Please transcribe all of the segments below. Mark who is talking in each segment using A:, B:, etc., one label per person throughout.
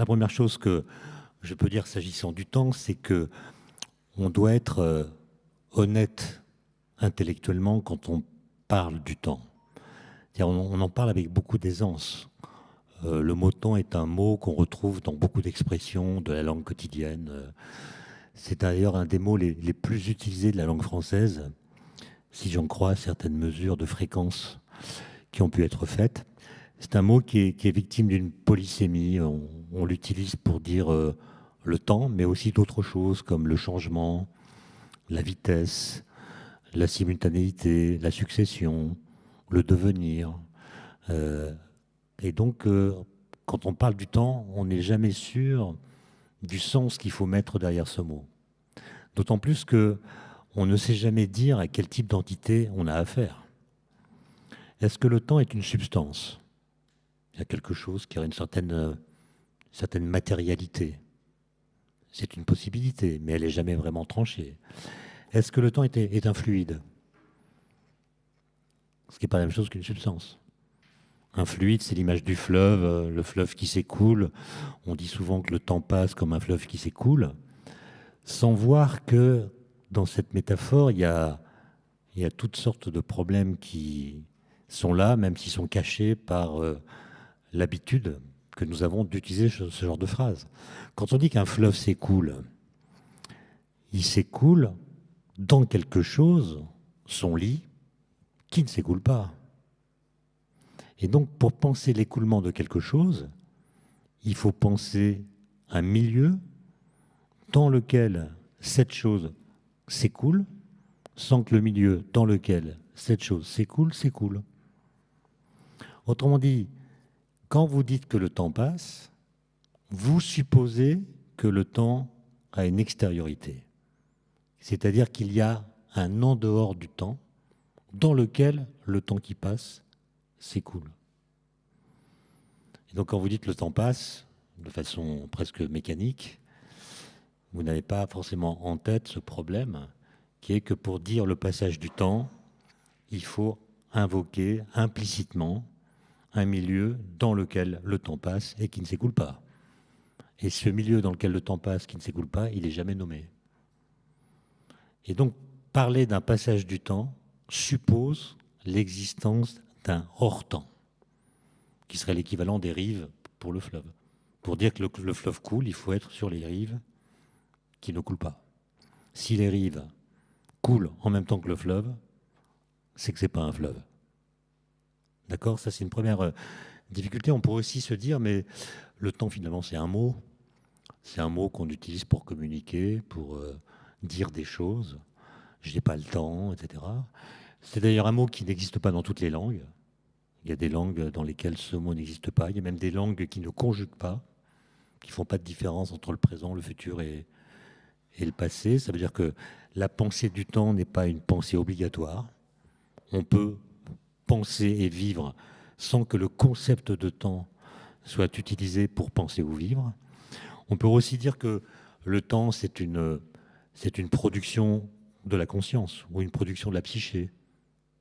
A: La première chose que je peux dire s'agissant du temps, c'est que on doit être honnête intellectuellement quand on parle du temps. C'est-à-dire, on en parle avec beaucoup d'aisance. Le mot temps est un mot qu'on retrouve dans beaucoup d'expressions de la langue quotidienne. C'est d'ailleurs un des mots les plus utilisés de la langue française, si j'en crois certaines mesures de fréquence qui ont pu être faites. C'est un mot qui est victime d'une polysémie. On l'utilise pour dire le temps, mais aussi d'autres choses comme le changement, la vitesse, la simultanéité, la succession, le devenir. Euh, et donc, quand on parle du temps, on n'est jamais sûr du sens qu'il faut mettre derrière ce mot. D'autant plus que on ne sait jamais dire à quel type d'entité on a affaire. Est-ce que le temps est une substance? Il y a quelque chose qui a une certaine matérialité. C'est une possibilité, mais elle n'est jamais vraiment tranchée. Est-ce que le temps est un fluide? Ce qui n'est pas la même chose qu'une substance. Un fluide, c'est l'image du fleuve, le fleuve qui s'écoule. On dit souvent que le temps passe comme un fleuve qui s'écoule, sans voir que dans cette métaphore, il y a toutes sortes de problèmes qui sont là, même s'ils sont cachés par l'habitude que nous avons d'utiliser ce genre de phrase. Quand on dit qu'un fleuve s'écoule, il s'écoule dans quelque chose, son lit, qui ne s'écoule pas. Et donc, pour penser l'écoulement de quelque chose, il faut penser un milieu dans lequel cette chose s'écoule, sans que le milieu dans lequel cette chose s'écoule, s'écoule. Autrement dit, quand vous dites que le temps passe, vous supposez que le temps a une extériorité. C'est-à-dire qu'il y a un en dehors du temps dans lequel le temps qui passe s'écoule. Et donc quand vous dites le temps passe, de façon presque mécanique, vous n'avez pas forcément en tête ce problème qui est que pour dire le passage du temps, il faut invoquer implicitement un milieu dans lequel le temps passe et qui ne s'écoule pas. Et ce milieu dans lequel le temps passe, qui ne s'écoule pas, il n'est jamais nommé. Et donc, parler d'un passage du temps suppose l'existence d'un hors-temps, qui serait l'équivalent des rives pour le fleuve. Pour dire que le fleuve coule, il faut être sur les rives qui ne coulent pas. Si les rives coulent en même temps que le fleuve, c'est que ce n'est pas un fleuve. D'accord? Ça, c'est une première difficulté. On pourrait aussi se dire, mais le temps, finalement, c'est un mot. C'est un mot qu'on utilise pour communiquer, pour dire des choses. Je n'ai pas le temps, etc. C'est d'ailleurs un mot qui n'existe pas dans toutes les langues. Il y a des langues dans lesquelles ce mot n'existe pas. Il y a même des langues qui ne conjuguent pas, qui ne font pas de différence entre le présent, le futur et le passé. Ça veut dire que la pensée du temps n'est pas une pensée obligatoire. On peut penser et vivre sans que le concept de temps soit utilisé pour penser ou vivre. On peut aussi dire que le temps, c'est une production de la conscience ou une production de la psyché.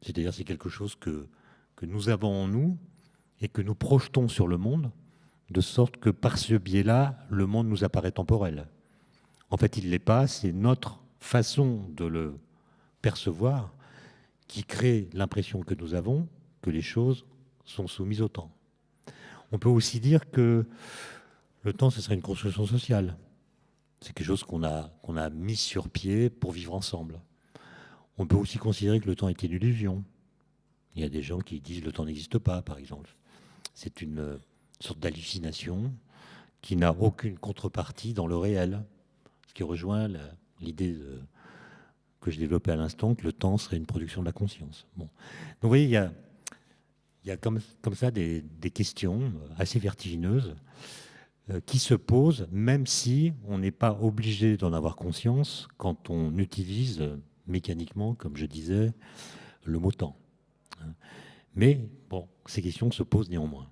A: C'est-à-dire c'est quelque chose que nous avons en nous et que nous projetons sur le monde, de sorte que par ce biais-là, le monde nous apparaît temporel. En fait, il ne l'est pas, c'est notre façon de le percevoir qui crée l'impression que nous avons que les choses sont soumises au temps. On peut aussi dire que le temps, ce serait une construction sociale. C'est quelque chose qu'on a mis sur pied pour vivre ensemble. On peut aussi considérer que le temps est une illusion. Il y a des gens qui disent que le temps n'existe pas, par exemple. C'est une sorte d'hallucination qui n'a aucune contrepartie dans le réel, ce qui rejoint l'idée que je développais à l'instant, que le temps serait une production de la conscience. Bon. Donc vous voyez, il y a comme ça des questions assez vertigineuses qui se posent, même si on n'est pas obligé d'en avoir conscience quand on utilise mécaniquement, comme je disais, le mot temps. Mais bon, ces questions se posent néanmoins.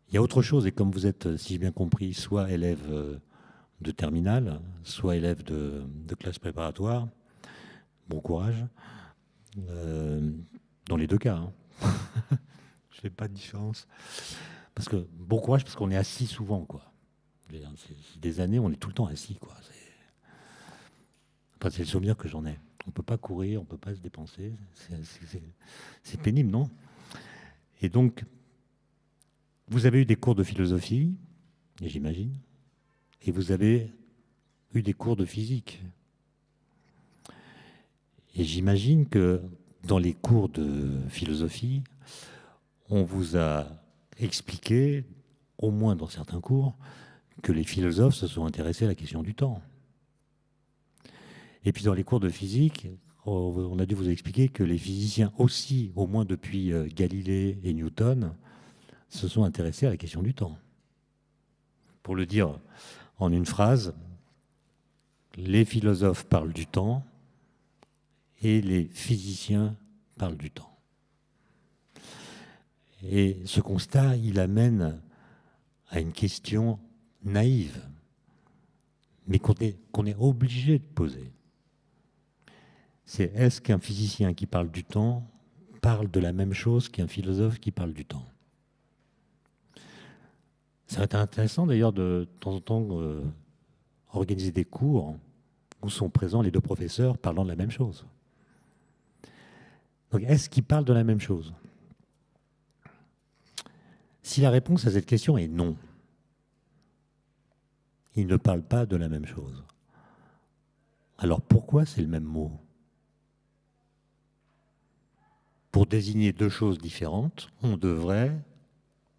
A: Il y a autre chose, et comme vous êtes, si j'ai bien compris, soit élève de terminale, soit élève de classe préparatoire, bon courage, dans les deux cas. Hein. Je ne fais pas de différence. Parce que, bon courage, parce qu'on est assis souvent, quoi. C'est des années, on est tout le temps assis, quoi. Enfin, c'est le souvenir que j'en ai. On ne peut pas courir, on ne peut pas se dépenser. C'est pénible, non? Et donc, vous avez eu des cours de philosophie, j'imagine, et vous avez eu des cours de physique. Et j'imagine que dans les cours de philosophie, on vous a expliqué, au moins dans certains cours, que les philosophes se sont intéressés à la question du temps. Et puis dans les cours de physique, on a dû vous expliquer que les physiciens aussi, au moins depuis Galilée et Newton, se sont intéressés à la question du temps. Pour le dire en une phrase, les philosophes parlent du temps et les physiciens parlent du temps. Et ce constat, il amène à une question naïve, mais qu'on est obligé de poser. C'est est-ce qu'un physicien qui parle du temps parle de la même chose qu'un philosophe qui parle du temps? Ça aurait été intéressant d'ailleurs de temps en temps organiser des cours où sont présents les deux professeurs parlant de la même chose. Donc est-ce qu'ils parlent de la même chose? Si la réponse à cette question est non, ils ne parlent pas de la même chose. Alors pourquoi c'est le même mot? Pour désigner deux choses différentes, on devrait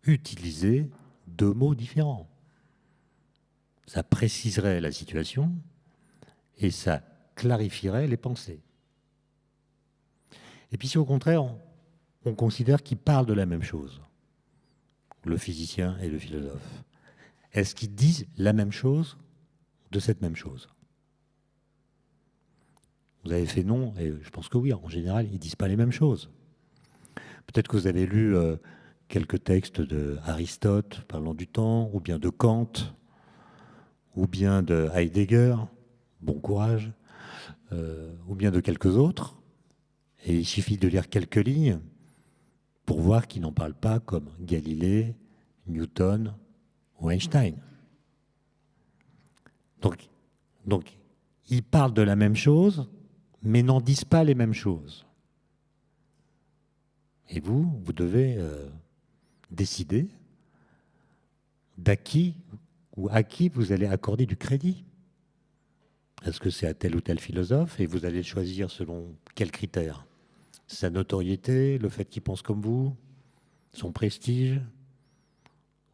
A: utiliser deux mots différents. Ça préciserait la situation et ça clarifierait les pensées. Et puis si au contraire, on considère qu'ils parlent de la même chose, le physicien et le philosophe, est-ce qu'ils disent la même chose de cette même chose? Vous avez fait non, et je pense que oui, en général, ils ne disent pas les mêmes choses. Peut-être que vous avez lu quelques textes d'Aristote parlant du temps, ou bien de Kant, ou bien de Heidegger, bon courage, ou bien de quelques autres. Et il suffit de lire quelques lignes pour voir qu'ils n'en parlent pas comme Galilée, Newton ou Einstein. Donc, ils parlent de la même chose, mais n'en disent pas les mêmes choses. Et vous devez décider d'à qui ou à qui vous allez accorder du crédit. Est-ce que c'est à tel ou tel philosophe et vous allez le choisir selon quels critères? Sa notoriété, le fait qu'il pense comme vous, son prestige,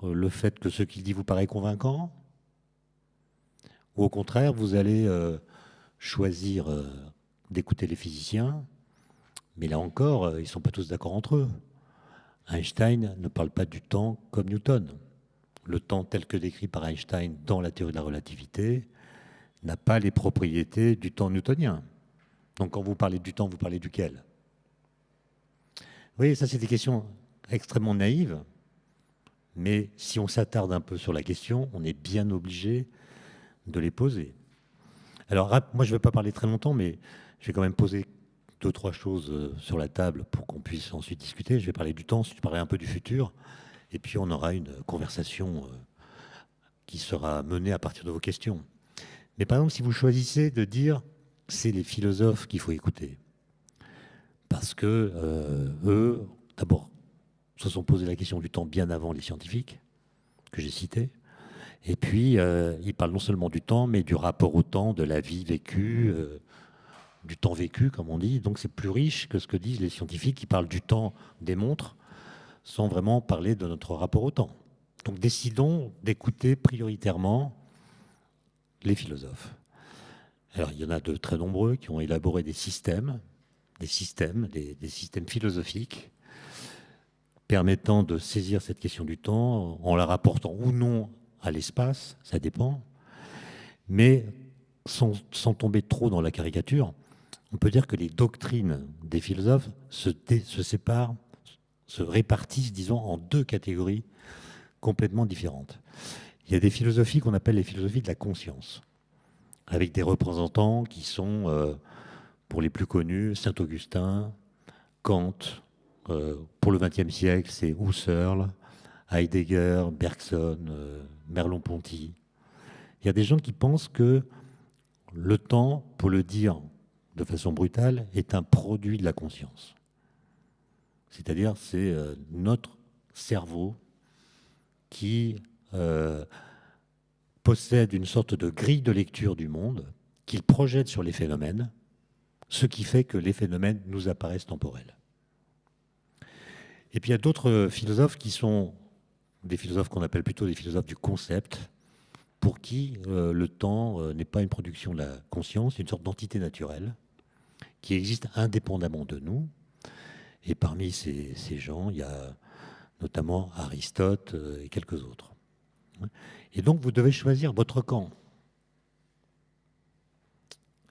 A: le fait que ce qu'il dit vous paraît convaincant? Ou au contraire, vous allez choisir d'écouter les physiciens, mais là encore, ils ne sont pas tous d'accord entre eux. Einstein ne parle pas du temps comme Newton. Le temps tel que décrit par Einstein dans la théorie de la relativité n'a pas les propriétés du temps newtonien. Donc quand vous parlez du temps, vous parlez duquel? Oui, ça c'est des questions extrêmement naïves, mais si on s'attarde un peu sur la question, on est bien obligé de les poser. Alors moi je ne vais pas parler très longtemps, mais je vais quand même poser deux, trois choses sur la table pour qu'on puisse ensuite discuter. Je vais parler du temps, je vais parler un peu du futur, et puis on aura une conversation qui sera menée à partir de vos questions. Mais par exemple, si vous choisissez de dire c'est les philosophes qu'il faut écouter, parce que eux, d'abord, se sont posé la question du temps bien avant les scientifiques, que j'ai cités, et puis ils parlent non seulement du temps, mais du rapport au temps, de la vie vécue, du temps vécu, comme on dit. Donc c'est plus riche que ce que disent les scientifiques qui parlent du temps des montres, sans vraiment parler de notre rapport au temps. Donc décidons d'écouter prioritairement les philosophes. Alors il y en a de très nombreux qui ont élaboré des systèmes philosophiques permettant de saisir cette question du temps en la rapportant ou non à l'espace, ça dépend, mais sans tomber trop dans la caricature, on peut dire que les doctrines des philosophes se séparent, se répartissent, disons, en deux catégories complètement différentes. Il y a des philosophies qu'on appelle les philosophies de la conscience, avec des représentants qui sont, pour les plus connus, Saint-Augustin, Kant, pour le XXe siècle, c'est Husserl, Heidegger, Bergson, Merleau-Ponty. Il y a des gens qui pensent que le temps, pour le dire de façon brutale, est un produit de la conscience. C'est-à-dire, c'est notre cerveau qui possède une sorte de grille de lecture du monde qu'il projette sur les phénomènes, ce qui fait que les phénomènes nous apparaissent temporels. Et puis il y a d'autres philosophes qui sont des philosophes qu'on appelle plutôt des philosophes du concept, pour qui le temps n'est pas une production de la conscience, c'est une sorte d'entité naturelle qui existe indépendamment de nous. Et parmi ces gens, il y a notamment Aristote et quelques autres. Et donc vous devez choisir votre camp.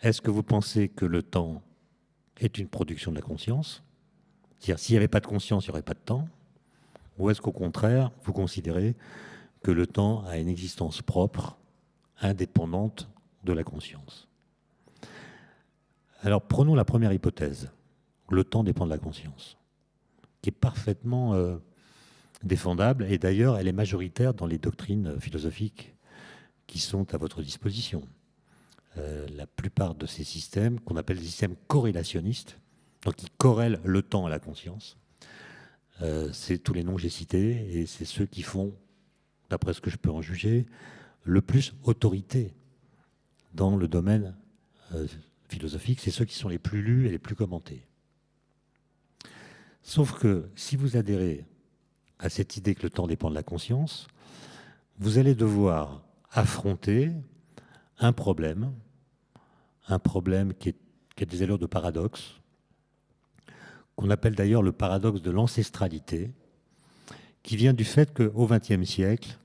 A: Est-ce que vous pensez que le temps est une production de la conscience? C'est-à-dire, s'il n'y avait pas de conscience, il n'y aurait pas de temps? Ou est-ce qu'au contraire, vous considérez que le temps a une existence propre, indépendante de la conscience? Alors, prenons la première hypothèse. Le temps dépend de la conscience, qui est parfaitement défendable, et d'ailleurs, elle est majoritaire dans les doctrines philosophiques qui sont à votre disposition. La plupart de ces systèmes, qu'on appelle des systèmes corrélationnistes, donc qui corrèlent le temps à la conscience, c'est tous les noms que j'ai cités, et c'est ceux qui font, d'après ce que je peux en juger, le plus autorité dans le domaine philosophique. C'est ceux qui sont les plus lus et les plus commentés. Sauf que si vous adhérez à cette idée que le temps dépend de la conscience, vous allez devoir affronter un problème qui a des allures de paradoxe, qu'on appelle d'ailleurs le paradoxe de l'ancestralité, qui vient du fait qu'au XXe siècle,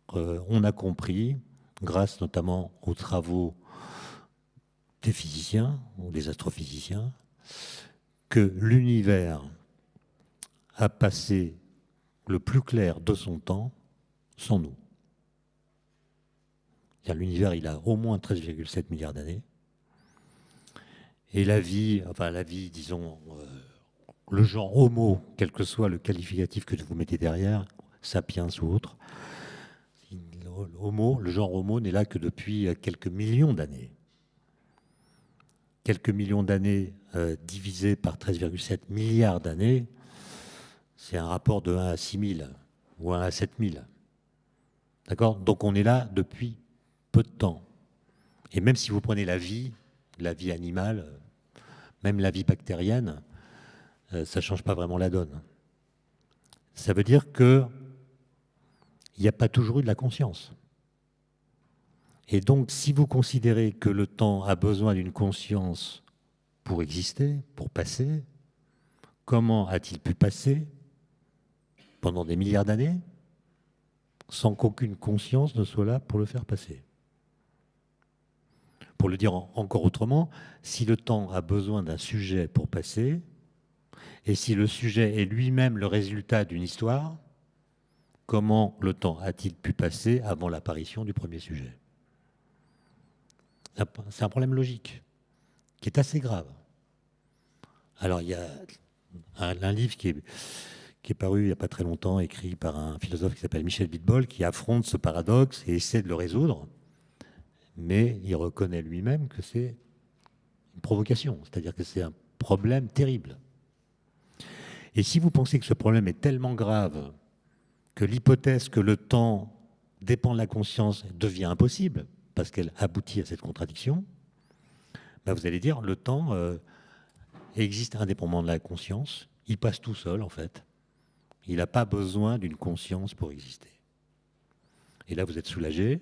A: on a compris, grâce notamment aux travaux des physiciens ou des astrophysiciens, que l'univers a passé le plus clair de son temps sans nous. L'univers, il a au moins 13,7 milliards d'années. Et la vie, disons, le genre homo, quel que soit le qualificatif que vous mettez derrière, sapiens ou autre, le genre homo n'est là que depuis quelques millions d'années. Quelques millions d'années divisé par 13,7 milliards d'années, c'est un rapport de 1 à 6000 ou 1 à 7000. D'accord? Donc on est là depuis peu de temps. Et même si vous prenez la vie animale, même la vie bactérienne, ça ne change pas vraiment la donne. Ça veut dire qu'il n'y a pas toujours eu de la conscience. Et donc, si vous considérez que le temps a besoin d'une conscience pour exister, pour passer, comment a-t-il pu passer pendant des milliards d'années sans qu'aucune conscience ne soit là pour le faire passer? Pour le dire encore autrement, si le temps a besoin d'un sujet pour passer, et si le sujet est lui-même le résultat d'une histoire, comment le temps a-t-il pu passer avant l'apparition du premier sujet? C'est un problème logique qui est assez grave. Alors il y a un livre qui est paru il n'y a pas très longtemps, écrit par un philosophe qui s'appelle Michel Bitbol, qui affronte ce paradoxe et essaie de le résoudre, mais il reconnaît lui-même que c'est une provocation, c'est-à-dire que c'est un problème terrible. Et si vous pensez que ce problème est tellement grave que l'hypothèse que le temps dépend de la conscience devient impossible, parce qu'elle aboutit à cette contradiction, ben vous allez dire le temps existe indépendamment de la conscience, il passe tout seul en fait. Il n'a pas besoin d'une conscience pour exister. Et là vous êtes soulagé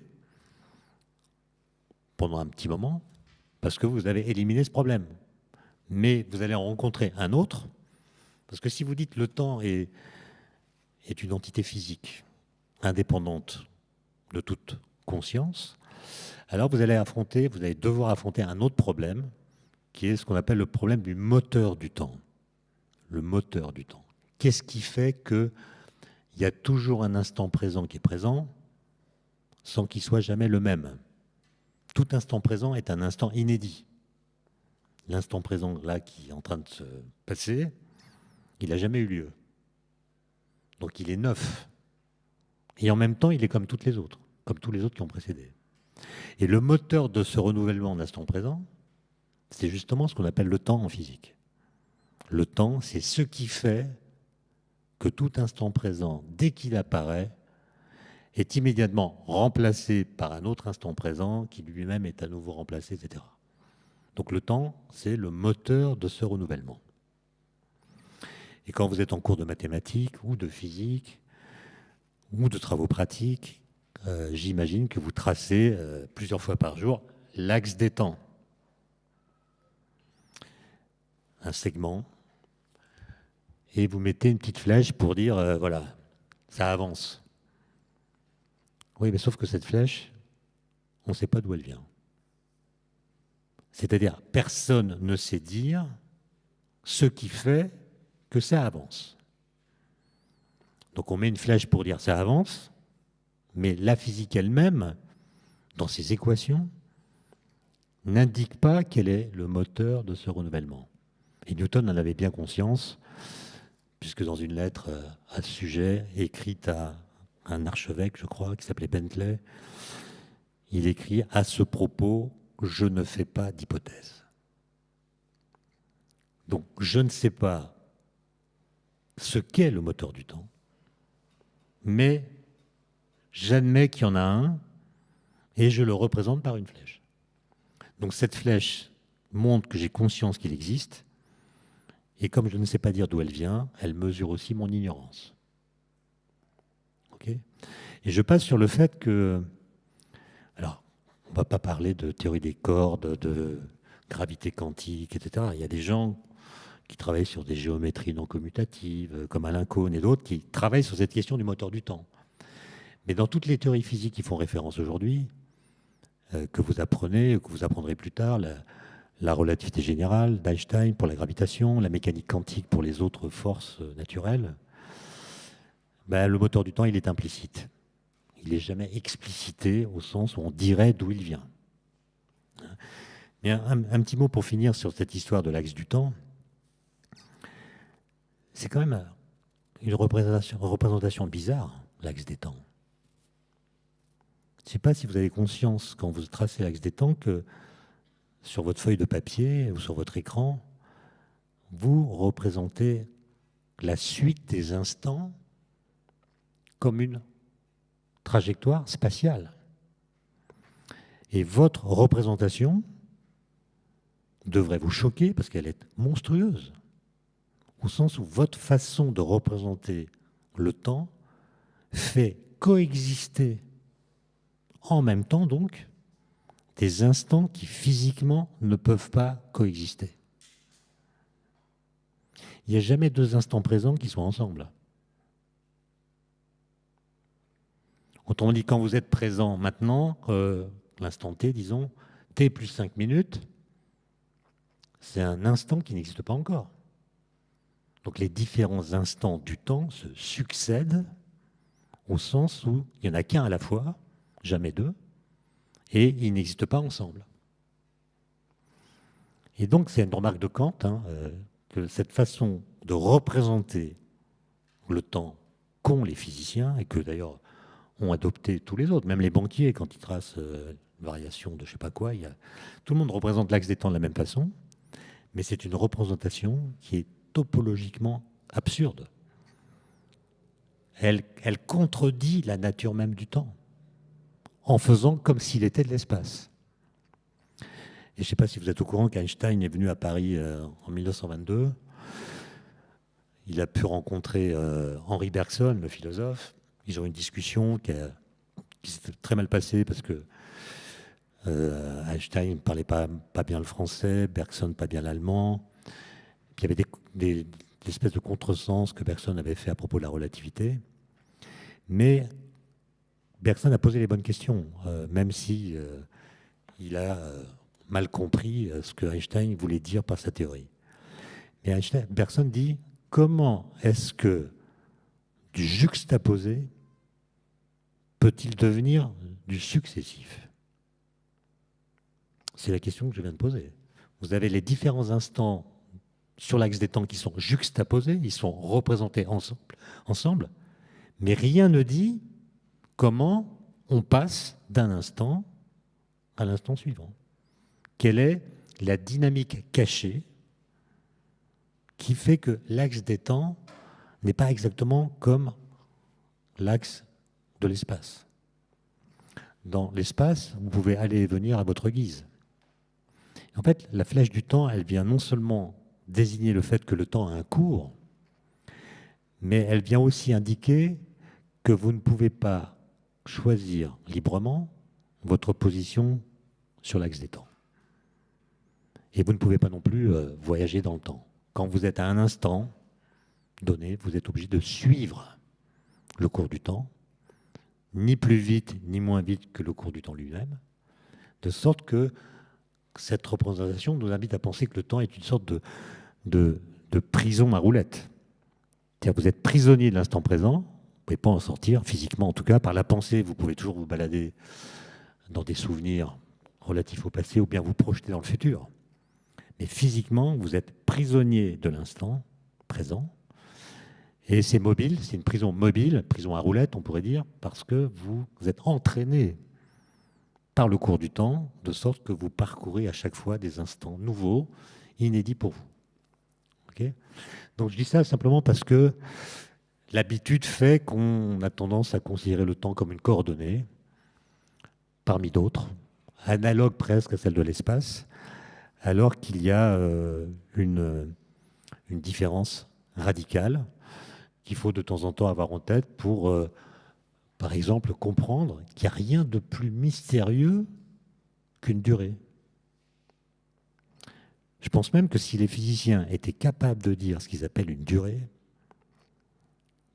A: pendant un petit moment, parce que vous avez éliminé ce problème. Mais vous allez en rencontrer un autre, parce que si vous dites le temps est une entité physique, indépendante de toute conscience, alors vous allez devoir affronter un autre problème, qui est ce qu'on appelle le problème du moteur du temps. Le moteur du temps. Qu'est-ce qui fait qu'il y a toujours un instant présent qui est présent, sans qu'il soit jamais le même? Tout instant présent est un instant inédit. L'instant présent, là, qui est en train de se passer, il n'a jamais eu lieu. Donc il est neuf. Et en même temps, il est comme toutes les autres, comme tous les autres qui ont précédé. Et le moteur de ce renouvellement en instant présent, c'est justement ce qu'on appelle le temps en physique. Le temps, c'est ce qui fait que tout instant présent, dès qu'il apparaît, est immédiatement remplacé par un autre instant présent qui lui-même est à nouveau remplacé, etc. Donc le temps, c'est le moteur de ce renouvellement. Et quand vous êtes en cours de mathématiques ou de physique ou de travaux pratiques, j'imagine que vous tracez plusieurs fois par jour l'axe des temps. Un segment, et vous mettez une petite flèche pour dire, voilà, ça avance. Oui, mais sauf que cette flèche, on ne sait pas d'où elle vient. C'est-à-dire, personne ne sait dire ce qui fait que ça avance. Donc on met une flèche pour dire ça avance, mais la physique elle-même, dans ses équations, n'indique pas quel est le moteur de ce renouvellement. Et Newton en avait bien conscience, puisque dans une lettre à ce sujet, écrite à un archevêque, je crois, qui s'appelait Bentley, il écrit « À ce propos, je ne fais pas d'hypothèse ». Donc je ne sais pas ce qu'est le moteur du temps, mais j'admets qu'il y en a un et je le représente par une flèche. Donc cette flèche montre que j'ai conscience qu'il existe, et comme je ne sais pas dire d'où elle vient, elle mesure aussi mon ignorance. Okay ? Et je passe sur le fait que... Alors, on ne va pas parler de théorie des cordes, de gravité quantique, etc. Il y a des gens qui travaillent sur des géométries non commutatives, comme Alain Cohn et d'autres, qui travaillent sur cette question du moteur du temps. Mais dans toutes les théories physiques qui font référence aujourd'hui, que vous apprenez, que vous apprendrez plus tard, la relativité générale d'Einstein pour la gravitation, la mécanique quantique pour les autres forces naturelles, ben, le moteur du temps, il est implicite. Il n'est jamais explicité au sens où on dirait d'où il vient. Mais un petit mot pour finir sur cette histoire de l'axe du temps. C'est quand même une représentation bizarre, l'axe des temps. Je ne sais pas si vous avez conscience, quand vous tracez l'axe des temps, que sur votre feuille de papier ou sur votre écran, vous représentez la suite des instants comme une trajectoire spatiale. Et votre représentation devrait vous choquer parce qu'elle est monstrueuse, au sens où votre façon de représenter le temps fait coexister en même temps donc des instants qui physiquement ne peuvent pas coexister. Il n'y a jamais deux instants présents qui soient ensemble. Autrement dit, quand vous êtes présent maintenant, l'instant T, disons, T plus 5 minutes, c'est un instant qui n'existe pas encore. Donc les différents instants du temps se succèdent au sens où il n'y en a qu'un à la fois, jamais deux, et ils n'existent pas ensemble. Et donc c'est une remarque de Kant, que cette façon de représenter le temps qu'ont les physiciens, et que d'ailleurs ont adopté tous les autres, même les banquiers, quand ils tracent une variation de je ne sais pas quoi, tout le monde représente l'axe des temps de la même façon, mais c'est une représentation qui est topologiquement absurde. Elle contredit la nature même du temps, en faisant comme s'il était de l'espace. Et je ne sais pas si vous êtes au courant qu'Einstein est venu à Paris en 1922. Il a pu rencontrer Henri Bergson, le philosophe. Ils ont eu une discussion qui s'est très mal passée parce que Einstein ne parlait pas bien le français, Bergson pas bien l'allemand. Puis il y avait des espèces de contresens que Bergson avait fait à propos de la relativité. Mais Bergson a posé les bonnes questions, même si il a mal compris ce que Einstein voulait dire par sa théorie. Mais Bergson dit, comment est-ce que du juxtaposé peut-il devenir du successif? C'est la question que je viens de poser. Vous avez les différents instants sur l'axe des temps qui sont juxtaposés, ils sont représentés ensemble, mais rien ne dit comment on passe d'un instant à l'instant suivant. Quelle est la dynamique cachée qui fait que l'axe des temps n'est pas exactement comme l'axe de l'espace. Dans l'espace, vous pouvez aller et venir à votre guise. En fait, la flèche du temps, elle vient non seulement désigner le fait que le temps a un cours, mais elle vient aussi indiquer que vous ne pouvez pas choisir librement votre position sur l'axe des temps. Et vous ne pouvez pas non plus voyager dans le temps. Quand vous êtes à un instant donné, vous êtes obligé de suivre le cours du temps, ni plus vite ni moins vite que le cours du temps lui-même, de sorte que cette représentation nous invite à penser que le temps est une sorte de prison à roulettes. C'est-à-dire que vous êtes prisonnier de l'instant présent, vous ne pouvez pas en sortir, physiquement en tout cas, par la pensée, vous pouvez toujours vous balader dans des souvenirs relatifs au passé ou bien vous projeter dans le futur. Mais physiquement, vous êtes prisonnier de l'instant présent. Et c'est mobile, c'est une prison mobile, prison à roulettes, on pourrait dire, parce que vous êtes entraîné par le cours du temps, de sorte que vous parcourez à chaque fois des instants nouveaux, inédits pour vous. Okay ? Donc je dis ça simplement parce que l'habitude fait qu'on a tendance à considérer le temps comme une coordonnée, parmi d'autres, analogue presque à celle de l'espace, alors qu'il y a une différence radicale qu'il faut de temps en temps avoir en tête pour, par exemple, comprendre qu'il n'y a rien de plus mystérieux qu'une durée. Je pense même que si les physiciens étaient capables de dire ce qu'ils appellent une durée,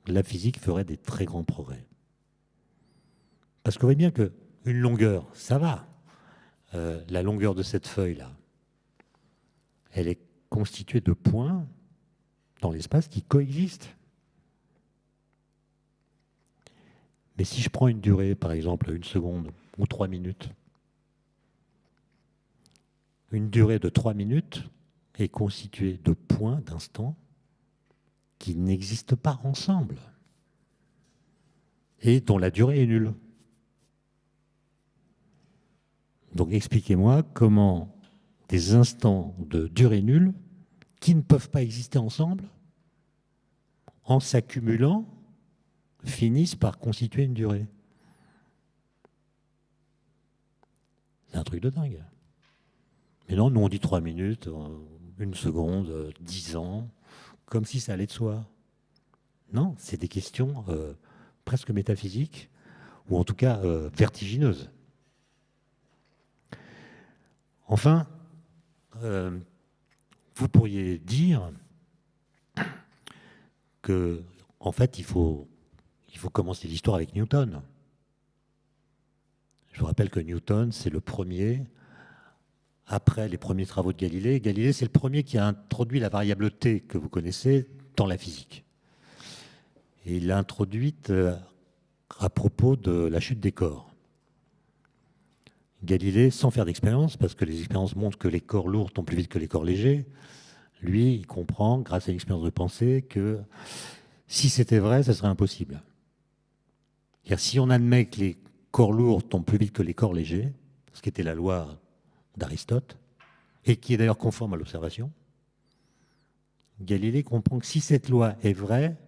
A: la physique ferait des très grands progrès. Parce qu'on voit bien qu'une longueur, ça va. La longueur de cette feuille-là, elle est constituée de points dans l'espace qui coexistent. Mais si je prends une durée, par exemple 1 seconde ou 3 minutes, une durée de 3 minutes est constituée de points, d'instants, qui n'existent pas ensemble et dont la durée est nulle. Donc expliquez-moi comment des instants de durée nulle, qui ne peuvent pas exister ensemble, en s'accumulant, finissent par constituer une durée. C'est un truc de dingue. Mais non, nous on dit 3 minutes, 1 seconde, 10 ans, comme si ça allait de soi. Non, c'est des questions presque métaphysiques, ou en tout cas vertigineuses. Enfin, vous pourriez dire que, en fait, il faut commencer l'histoire avec Newton. Je vous rappelle que Newton, c'est le premier, après les premiers travaux de Galilée. Galilée, c'est le premier qui a introduit la variable T que vous connaissez dans la physique. Et il l'a introduite à propos de la chute des corps. Galilée, sans faire d'expérience, parce que les expériences montrent que les corps lourds tombent plus vite que les corps légers, lui, il comprend, grâce à une expérience de pensée, que si c'était vrai, ça serait impossible. C'est-à-dire, si on admet que les corps lourds tombent plus vite que les corps légers, ce qui était la loi d'Aristote, et qui est d'ailleurs conforme à l'observation, Galilée comprend que si cette loi est vraie,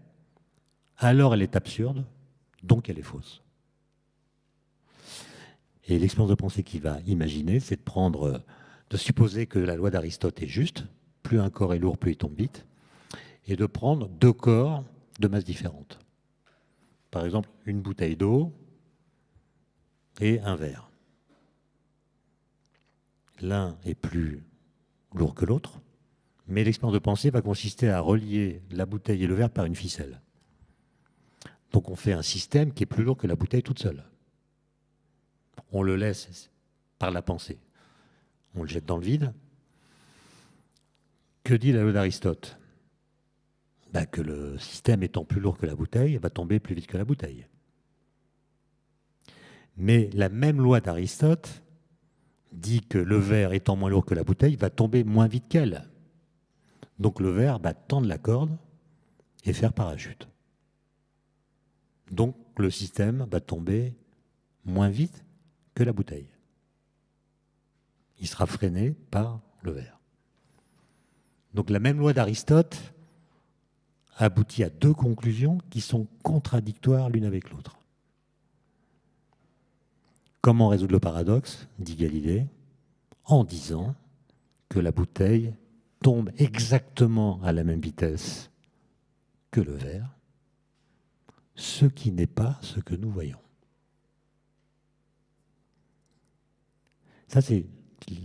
A: alors elle est absurde, donc elle est fausse. Et l'expérience de pensée qu'il va imaginer, c'est de supposer que la loi d'Aristote est juste, plus un corps est lourd, plus il tombe vite, et de prendre 2 corps de masse différentes. Par exemple, une bouteille d'eau et un verre. L'un est plus lourd que l'autre, mais l'expérience de pensée va consister à relier la bouteille et le verre par une ficelle. Donc on fait un système qui est plus lourd que la bouteille toute seule. On le laisse par la pensée. On le jette dans le vide. Que dit la loi d'Aristote ? Que le système étant plus lourd que la bouteille, va tomber plus vite que la bouteille. Mais la même loi d'Aristote dit que le verre étant moins lourd que la bouteille, va tomber moins vite qu'elle. Donc le verre va tendre la corde et faire parachute. Donc le système va tomber moins vite que la bouteille. Il sera freiné par le verre. Donc la même loi d'Aristote aboutit à deux conclusions qui sont contradictoires l'une avec l'autre. Comment résoudre le paradoxe, dit Galilée, en disant que la bouteille tombe exactement à la même vitesse que le verre, ce qui n'est pas ce que nous voyons. Ça, c'est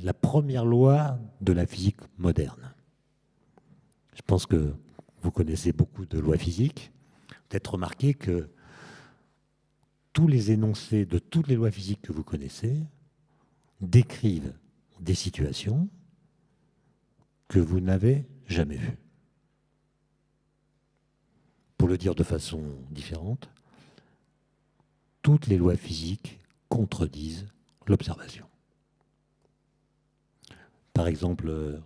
A: la première loi de la physique moderne. Je pense que vous connaissez beaucoup de lois physiques. Peut-être remarqué que tous les énoncés de toutes les lois physiques que vous connaissez décrivent des situations que vous n'avez jamais vues. Pour le dire de façon différente, toutes les lois physiques contredisent l'observation. Par exemple,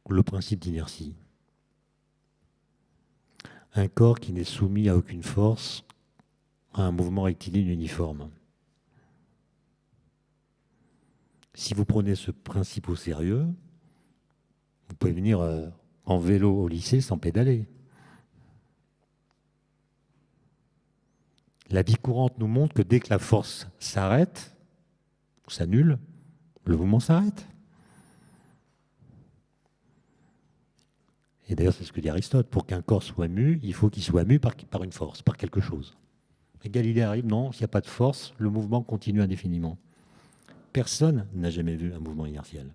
A: le principe d'inertie. Un corps qui n'est soumis à aucune force a un mouvement rectiligne uniforme. Si vous prenez ce principe au sérieux, vous pouvez venir en vélo au lycée sans pédaler. La vie courante nous montre que dès que la force s'arrête, ou s'annule, le mouvement s'arrête. Et d'ailleurs, c'est ce que dit Aristote. Pour qu'un corps soit mu, il faut qu'il soit mu par une force, par quelque chose. Et Galilée arrive, non, s'il n'y a pas de force, le mouvement continue indéfiniment. Personne n'a jamais vu un mouvement inertiel.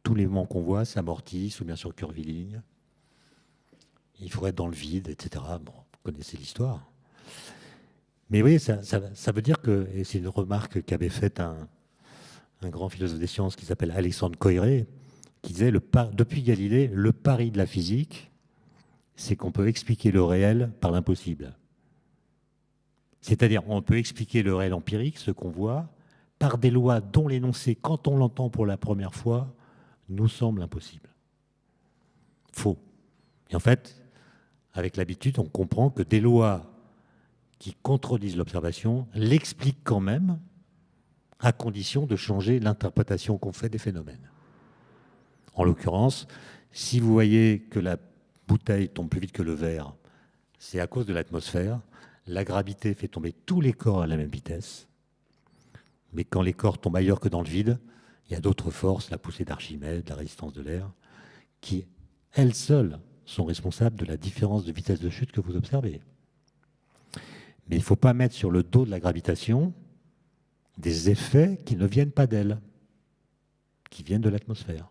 A: Tous les mouvements qu'on voit s'amortissent ou bien sûr curvilignes. Il faut être dans le vide, etc. Bon, vous connaissez l'histoire. Mais oui, ça veut dire que, et c'est une remarque qu'avait faite un grand philosophe des sciences qui s'appelle Alexandre Koyré, qui disait, depuis Galilée, le pari de la physique, c'est qu'on peut expliquer le réel par l'impossible. C'est-à-dire, on peut expliquer le réel empirique, ce qu'on voit, par des lois dont l'énoncé, quand on l'entend pour la première fois, nous semble impossible. Faux. Et en fait, avec l'habitude, on comprend que des lois qui contredisent l'observation l'expliquent quand même, à condition de changer l'interprétation qu'on fait des phénomènes. En l'occurrence, si vous voyez que la bouteille tombe plus vite que le verre, c'est à cause de l'atmosphère. La gravité fait tomber tous les corps à la même vitesse. Mais quand les corps tombent ailleurs que dans le vide, il y a d'autres forces, la poussée d'Archimède, la résistance de l'air, qui, elles seules, sont responsables de la différence de vitesse de chute que vous observez. Mais il ne faut pas mettre sur le dos de la gravitation des effets qui ne viennent pas d'elle, qui viennent de l'atmosphère.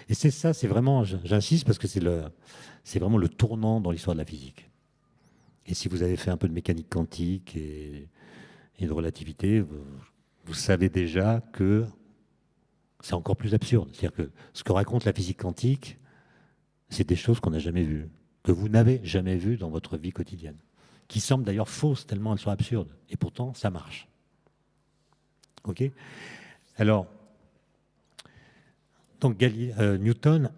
A: Et c'est ça, c'est vraiment, j'insiste parce que c'est vraiment le tournant dans l'histoire de la physique. Et si vous avez fait un peu de mécanique quantique et de relativité, vous savez déjà que c'est encore plus absurde. C'est-à-dire que ce que raconte la physique quantique, c'est des choses qu'on n'a jamais vues, que vous n'avez jamais vues dans votre vie quotidienne, qui semblent d'ailleurs fausses tellement elles sont absurdes. Et pourtant, ça marche. OK ? Alors, donc Newton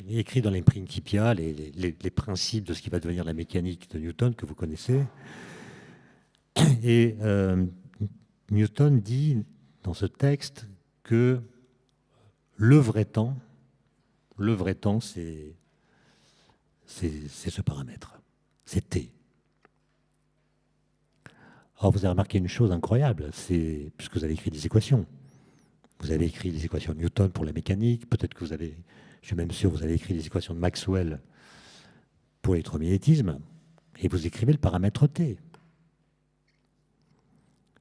A: écrit dans les Principia les principes de ce qui va devenir la mécanique de Newton, que vous connaissez. Et Newton dit dans ce texte que le vrai temps, c'est ce paramètre, c'est T. Alors vous avez remarqué une chose incroyable, c'est puisque vous avez écrit des équations. Vous avez écrit les équations de Newton pour la mécanique, peut-être que je suis même sûr, vous avez écrit les équations de Maxwell pour l'électromagnétisme, et vous écrivez le paramètre T.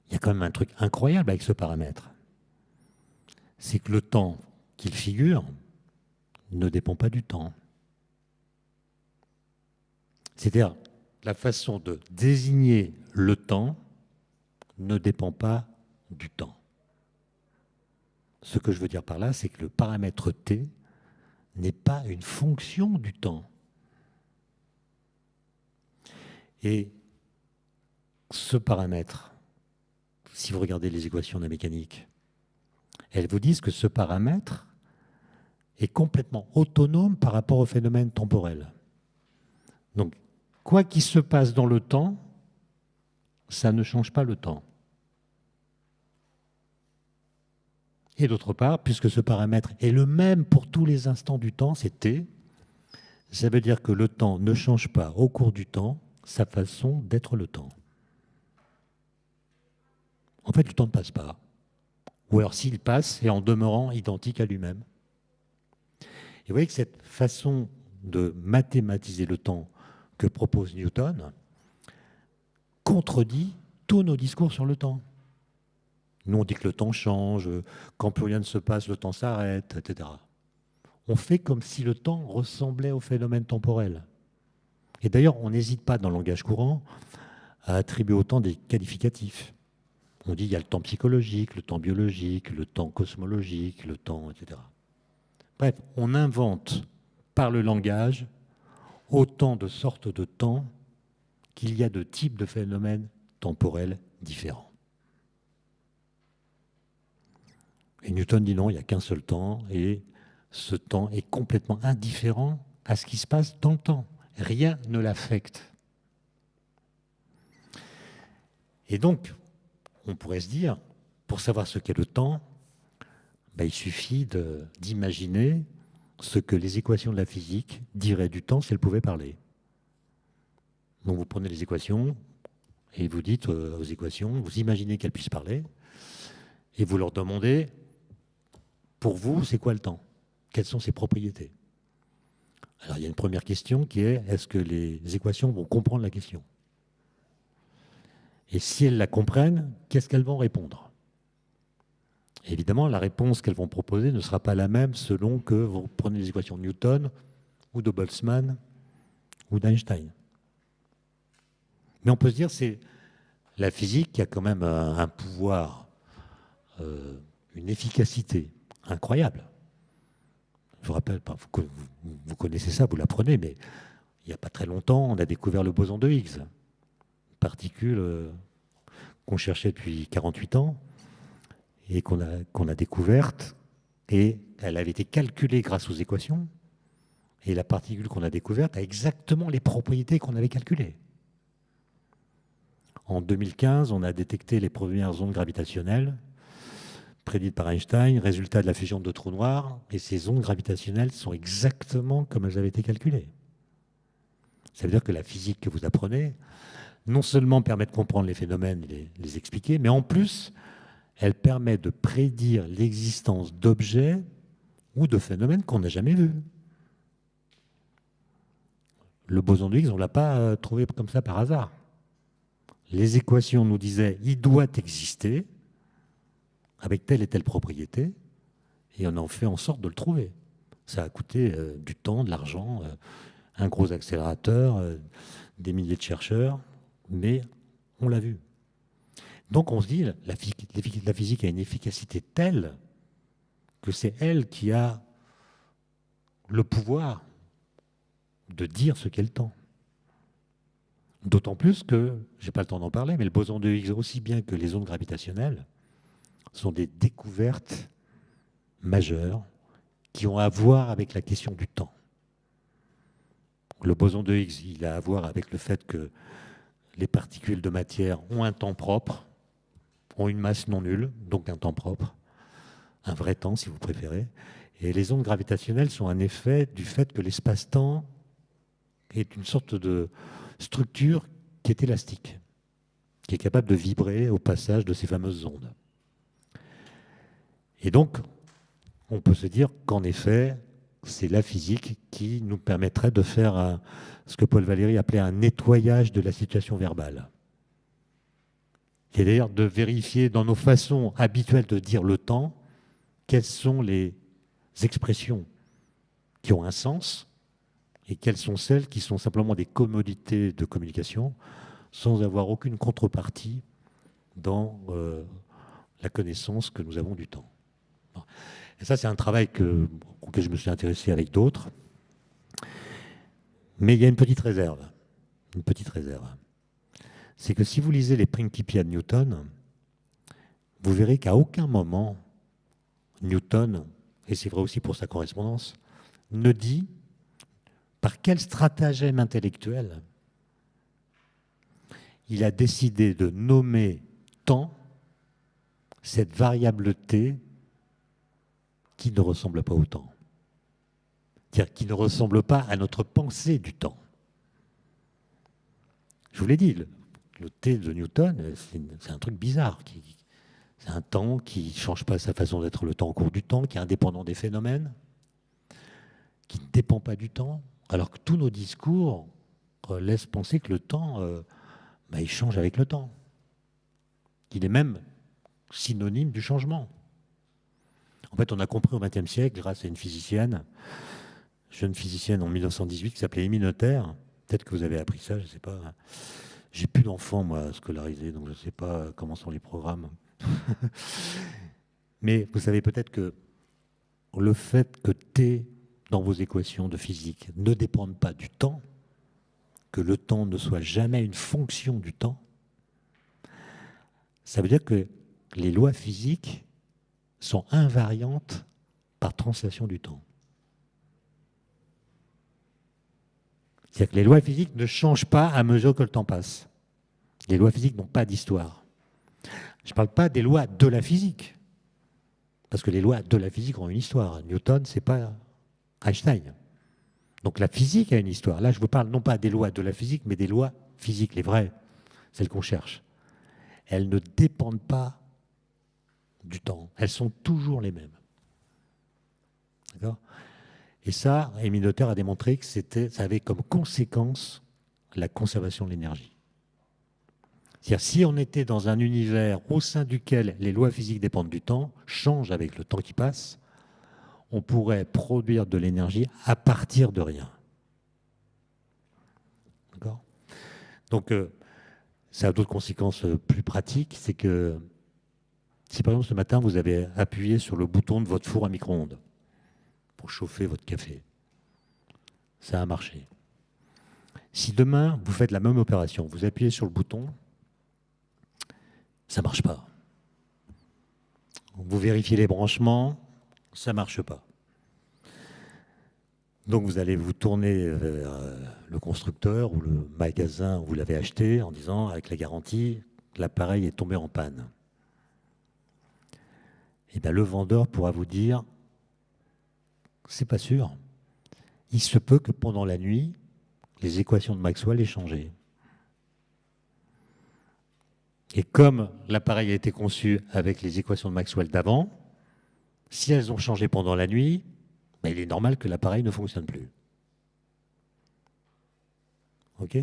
A: Il y a quand même un truc incroyable avec ce paramètre. C'est que le temps qu'il figure ne dépend pas du temps. C'est-à-dire, la façon de désigner le temps ne dépend pas du temps. Ce que je veux dire par là, c'est que le paramètre T n'est pas une fonction du temps. Et ce paramètre, si vous regardez les équations de la mécanique, elles vous disent que ce paramètre est complètement autonome par rapport au phénomène temporel. Donc, quoi qu'il se passe dans le temps, ça ne change pas le temps. Et d'autre part, puisque ce paramètre est le même pour tous les instants du temps, c'est t, ça veut dire que le temps ne change pas au cours du temps sa façon d'être le temps. En fait, le temps ne passe pas. Ou alors s'il passe, c'est en demeurant identique à lui-même. Et vous voyez que cette façon de mathématiser le temps que propose Newton contredit tous nos discours sur le temps. Nous, on dit que le temps change, quand plus rien ne se passe, le temps s'arrête, etc. On fait comme si le temps ressemblait au phénomène temporel. Et d'ailleurs, on n'hésite pas dans le langage courant à attribuer au temps des qualificatifs. On dit qu'il y a le temps psychologique, le temps biologique, le temps cosmologique, le temps, etc. Bref, on invente par le langage autant de sortes de temps qu'il y a de types de phénomènes temporels différents. Et Newton dit non, il n'y a qu'un seul temps, et ce temps est complètement indifférent à ce qui se passe dans le temps. Rien ne l'affecte. Et donc, on pourrait se dire, pour savoir ce qu'est le temps, il suffit d'imaginer ce que les équations de la physique diraient du temps si elles pouvaient parler. Donc vous prenez les équations et vous dites aux équations, vous imaginez qu'elles puissent parler, et vous leur demandez, pour vous, c'est quoi le temps? Quelles sont ses propriétés? Alors il y a une première question qui est, est-ce que les équations vont comprendre la question? Et si elles la comprennent, qu'est-ce qu'elles vont répondre? Évidemment, la réponse qu'elles vont proposer ne sera pas la même selon que vous prenez les équations de Newton ou de Boltzmann ou d'Einstein. Mais on peut se dire que c'est la physique qui a quand même un pouvoir, une efficacité incroyable. Je vous rappelle, vous connaissez ça, vous l'apprenez, mais il n'y a pas très longtemps, on a découvert le boson de Higgs, particule qu'on cherchait depuis 48 ans et qu'on a découverte, et elle avait été calculée grâce aux équations, et la particule qu'on a découverte a exactement les propriétés qu'on avait calculées. En 2015, on a détecté les premières ondes gravitationnelles prédites par Einstein, résultat de la fusion de deux trous noirs, et ces ondes gravitationnelles sont exactement comme elles avaient été calculées. Ça veut dire que la physique que vous apprenez, non seulement permet de comprendre les phénomènes et les expliquer, mais en plus, elle permet de prédire l'existence d'objets ou de phénomènes qu'on n'a jamais vus. Le boson de Higgs, on ne l'a pas trouvé comme ça par hasard. Les équations nous disaient il doit exister avec telle et telle propriété, et on a fait en sorte de le trouver. Ça a coûté du temps, de l'argent, un gros accélérateur, des milliers de chercheurs, mais on l'a vu. Donc on se dit, la physique a une efficacité telle que c'est elle qui a le pouvoir de dire ce qu'est le temps. D'autant plus que, je n'ai pas le temps d'en parler, mais le boson de Higgs, aussi bien que les ondes gravitationnelles, sont des découvertes majeures qui ont à voir avec la question du temps. Le boson de Higgs, il a à voir avec le fait que les particules de matière ont un temps propre, ont une masse non nulle, donc un temps propre, un vrai temps si vous préférez. Et les ondes gravitationnelles sont un effet du fait que l'espace-temps est une sorte de structure qui est élastique, qui est capable de vibrer au passage de ces fameuses ondes. Et donc, on peut se dire qu'en effet, c'est la physique qui nous permettrait de faire ce que Paul Valéry appelait un nettoyage de la situation verbale. C'est-à-dire de vérifier dans nos façons habituelles de dire le temps, quelles sont les expressions qui ont un sens et quelles sont celles qui sont simplement des commodités de communication sans avoir aucune contrepartie dans la connaissance que nous avons du temps. Et ça, c'est un travail auquel je me suis intéressé avec d'autres. Mais il y a une petite réserve. Une petite réserve. C'est que si vous lisez les Principia de Newton, vous verrez qu'à aucun moment, Newton, et c'est vrai aussi pour sa correspondance, ne dit par quel stratagème intellectuel il a décidé de nommer temps cette variable t qui ne ressemble pas au temps. C'est-à-dire qui ne ressemble pas à notre pensée du temps. Je vous l'ai dit, le t de Newton, c'est un truc bizarre. C'est un temps qui ne change pas sa façon d'être le temps au cours du temps, qui est indépendant des phénomènes, qui ne dépend pas du temps, alors que tous nos discours laissent penser que le temps, il change avec le temps. Il est même synonyme du changement. En fait, on a compris au XXe siècle, grâce à une physicienne, jeune physicienne en 1918, qui s'appelait Émile Noether. Peut-être que vous avez appris ça, je ne sais pas. J'ai plus d'enfants, moi, scolarisés, donc je ne sais pas comment sont les programmes. Mais vous savez peut-être que le fait que T, dans vos équations de physique, ne dépende pas du temps, que le temps ne soit jamais une fonction du temps, ça veut dire que les lois physiques sont invariantes par translation du temps. C'est-à-dire que les lois physiques ne changent pas à mesure que le temps passe. Les lois physiques n'ont pas d'histoire. Je ne parle pas des lois de la physique, parce que les lois de la physique ont une histoire. Newton, ce n'est pas Einstein. Donc la physique a une histoire. Là, je vous parle non pas des lois de la physique, mais des lois physiques, les vraies, celles qu'on cherche. Elles ne dépendent pas du temps. Elles sont toujours les mêmes. D'accord ? Et ça, Émile Noether a démontré que ça avait comme conséquence la conservation de l'énergie. C'est-à-dire, si on était dans un univers au sein duquel les lois physiques dépendent du temps, changent avec le temps qui passe, on pourrait produire de l'énergie à partir de rien. D'accord ? Donc, ça a d'autres conséquences plus pratiques. C'est que si par exemple ce matin, vous avez appuyé sur le bouton de votre four à micro-ondes pour chauffer votre café, ça a marché. Si demain, vous faites la même opération, vous appuyez sur le bouton, ça ne marche pas. Vous vérifiez les branchements, ça ne marche pas. Donc vous allez vous tourner vers le constructeur ou le magasin où vous l'avez acheté en disant, avec la garantie, l'appareil est tombé en panne. Et bien le vendeur pourra vous dire, c'est pas sûr. Il se peut que pendant la nuit, les équations de Maxwell aient changé. Et comme l'appareil a été conçu avec les équations de Maxwell d'avant, si elles ont changé pendant la nuit, il est normal que l'appareil ne fonctionne plus. Ok ?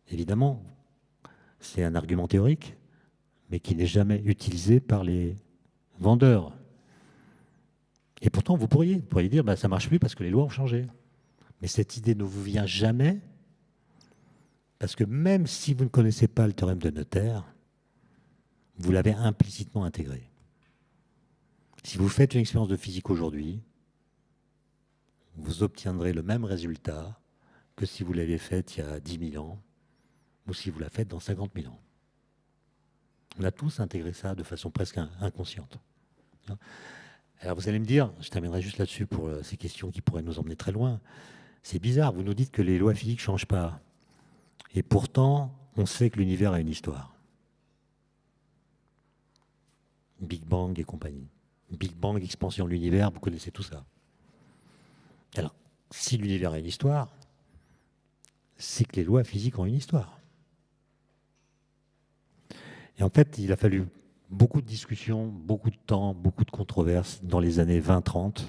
A: Évidemment, c'est un argument théorique, mais qui n'est jamais utilisé par les vendeurs. Et pourtant, vous pourriez dire, ça ne marche plus parce que les lois ont changé. Mais cette idée ne vous vient jamais, parce que même si vous ne connaissez pas le théorème de Noether, vous l'avez implicitement intégré. Si vous faites une expérience de physique aujourd'hui, vous obtiendrez le même résultat que si vous l'avez faite il y a 10 000 ans ou si vous la faites dans 50 000 ans. On a tous intégré ça de façon presque inconsciente. Alors vous allez me dire, je terminerai juste là-dessus pour ces questions qui pourraient nous emmener très loin, c'est bizarre, vous nous dites que les lois physiques ne changent pas. Et pourtant, on sait que l'univers a une histoire. Big Bang et compagnie. Big Bang, expansion de l'univers, vous connaissez tout ça. Alors, si l'univers a une histoire, c'est que les lois physiques ont une histoire. Et en fait, il a fallu beaucoup de discussions, beaucoup de temps, beaucoup de controverses dans les années 20-30.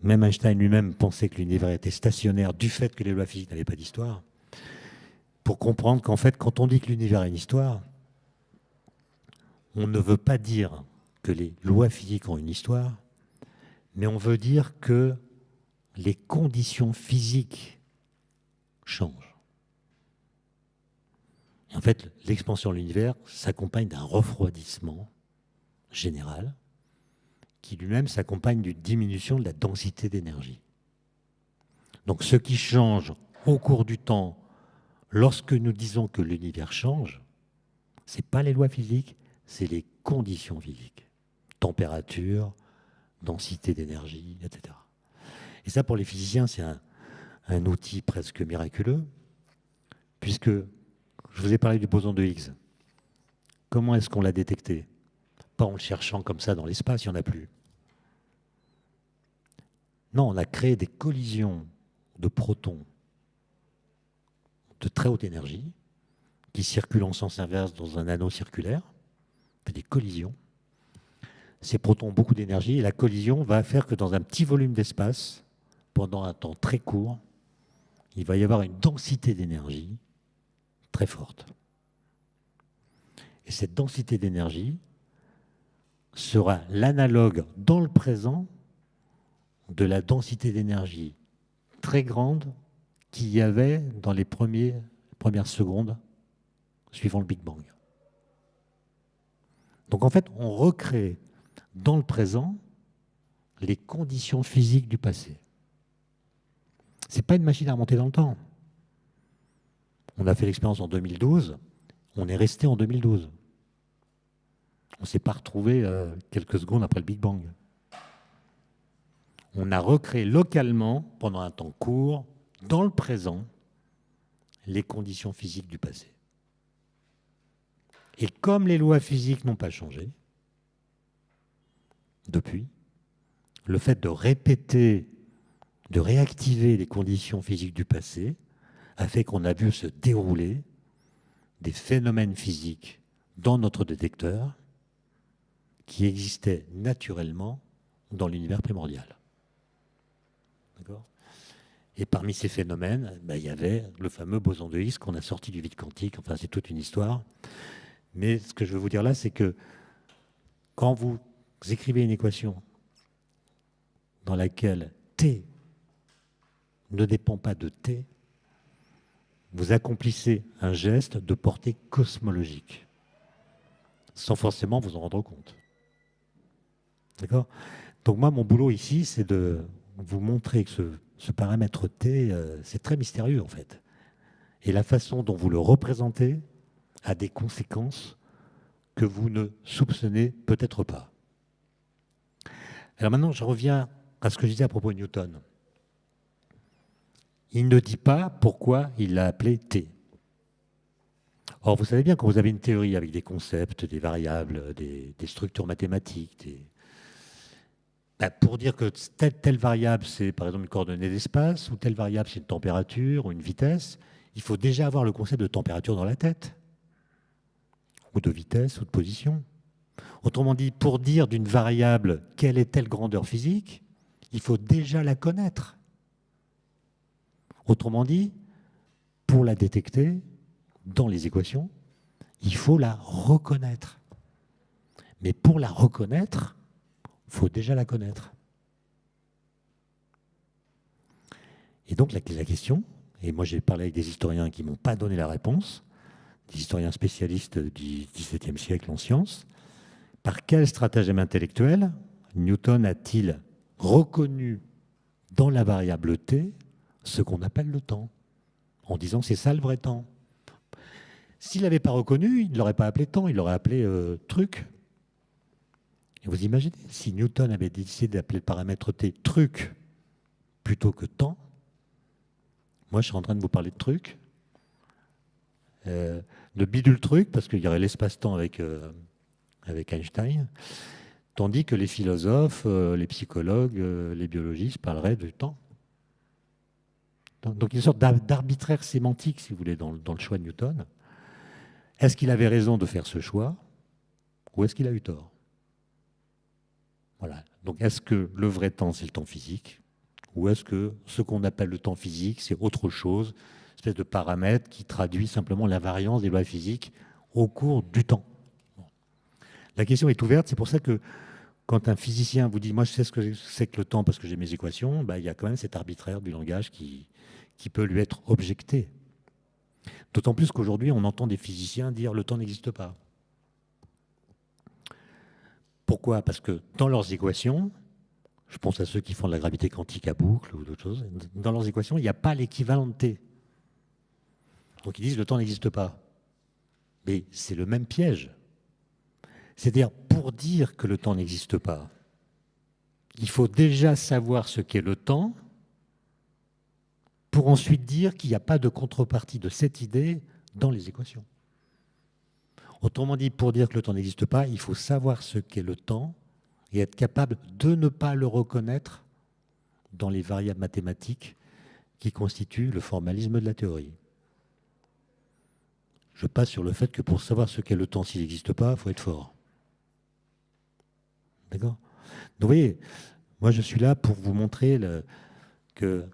A: Même Einstein lui-même pensait que l'univers était stationnaire du fait que les lois physiques n'avaient pas d'histoire. Pour comprendre qu'en fait, quand on dit que l'univers a une histoire, on ne veut pas dire que les lois physiques ont une histoire, mais on veut dire que les conditions physiques changent. Et en fait, l'expansion de l'univers s'accompagne d'un refroidissement général qui lui-même s'accompagne d'une diminution de la densité d'énergie. Donc ce qui change au cours du temps, lorsque nous disons que l'univers change, ce n'est pas les lois physiques, c'est les conditions physiques. Température, densité d'énergie, etc. Et ça, pour les physiciens, c'est un outil presque miraculeux, puisque Je vous ai parlé du boson de Higgs. Comment est-ce qu'on l'a détecté? Pas en le cherchant comme ça dans l'espace, il n'y en a plus. Non, on a créé des collisions de protons de très haute énergie qui circulent en sens inverse dans un anneau circulaire. On fait des collisions. Ces protons ont beaucoup d'énergie et la collision va faire que dans un petit volume d'espace, pendant un temps très court, il va y avoir une densité d'énergie très forte. Et cette densité d'énergie sera l'analogue dans le présent de la densité d'énergie très grande qu'il y avait dans les premières secondes suivant le Big Bang. Donc en fait, on recrée dans le présent les conditions physiques du passé. Ce n'est pas une machine à remonter dans le temps. On a fait l'expérience en 2012, on est resté en 2012. On ne s'est pas retrouvé quelques secondes après le Big Bang. On a recréé localement, pendant un temps court, dans le présent, les conditions physiques du passé. Et comme les lois physiques n'ont pas changé, depuis, le fait de répéter, de réactiver les conditions physiques du passé a fait qu'on a vu se dérouler des phénomènes physiques dans notre détecteur qui existaient naturellement dans l'univers primordial. D'accord ? Et parmi ces phénomènes, il y avait le fameux boson de Higgs qu'on a sorti du vide quantique. Enfin, c'est toute une histoire. Mais ce que je veux vous dire là, c'est que quand vous écrivez une équation dans laquelle T ne dépend pas de T, vous accomplissez un geste de portée cosmologique, sans forcément vous en rendre compte. D'accord ? Donc moi, mon boulot ici, c'est de vous montrer que ce paramètre T, c'est très mystérieux en fait. Et la façon dont vous le représentez a des conséquences que vous ne soupçonnez peut-être pas. Alors maintenant, je reviens à ce que je disais à propos de Newton. Il ne dit pas pourquoi il l'a appelé T. Or, vous savez bien, quand vous avez une théorie avec des concepts, des variables, des structures mathématiques, pour dire que telle variable, c'est par exemple une coordonnée d'espace, ou telle variable, c'est une température ou une vitesse, il faut déjà avoir le concept de température dans la tête, ou de vitesse, ou de position. Autrement dit, pour dire d'une variable quelle est telle grandeur physique, il faut déjà la connaître. Autrement dit, pour la détecter dans les équations, il faut la reconnaître. Mais pour la reconnaître, il faut déjà la connaître. Et donc la question, et moi j'ai parlé avec des historiens qui ne m'ont pas donné la réponse, des historiens spécialistes du XVIIe siècle en sciences, par quel stratagème intellectuel Newton a-t-il reconnu dans la variable T ce qu'on appelle le temps, en disant c'est ça le vrai temps. S'il n'avait pas reconnu, il ne l'aurait pas appelé temps, il l'aurait appelé truc. Et vous imaginez, si Newton avait décidé d'appeler le paramètre T truc plutôt que temps, moi je suis en train de vous parler de truc, de bidule truc, parce qu'il y aurait l'espace-temps avec Einstein, tandis que les philosophes, les psychologues, les biologistes parleraient du temps. Donc une sorte d'arbitraire sémantique, si vous voulez, dans le choix de Newton. Est-ce qu'il avait raison de faire ce choix ou est-ce qu'il a eu tort? Voilà. Donc est-ce que le vrai temps, c'est le temps physique ou est-ce que ce qu'on appelle le temps physique, c'est autre chose, une espèce de paramètre qui traduit simplement l'invariance des lois physiques au cours du temps? La question est ouverte, c'est pour ça que quand un physicien vous dit « moi je sais ce que c'est que le temps parce que j'ai mes équations », il y a quand même cet arbitraire du langage qui peut lui être objecté. D'autant plus qu'aujourd'hui, on entend des physiciens dire « le temps n'existe pas ». Pourquoi? Parce que dans leurs équations, je pense à ceux qui font de la gravité quantique à boucle ou d'autres choses, dans leurs équations, il n'y a pas l'équivalent de T. Donc ils disent « le temps n'existe pas ». Mais c'est le même piège. C'est-à-dire, pour dire que le temps n'existe pas, il faut déjà savoir ce qu'est le temps pour ensuite dire qu'il n'y a pas de contrepartie de cette idée dans les équations. Autrement dit, pour dire que le temps n'existe pas, il faut savoir ce qu'est le temps et être capable de ne pas le reconnaître dans les variables mathématiques qui constituent le formalisme de la théorie. Je passe sur le fait que pour savoir ce qu'est le temps s'il n'existe pas, il faut être fort. D'accord ? Donc vous voyez, moi je suis là pour vous montrer qu'il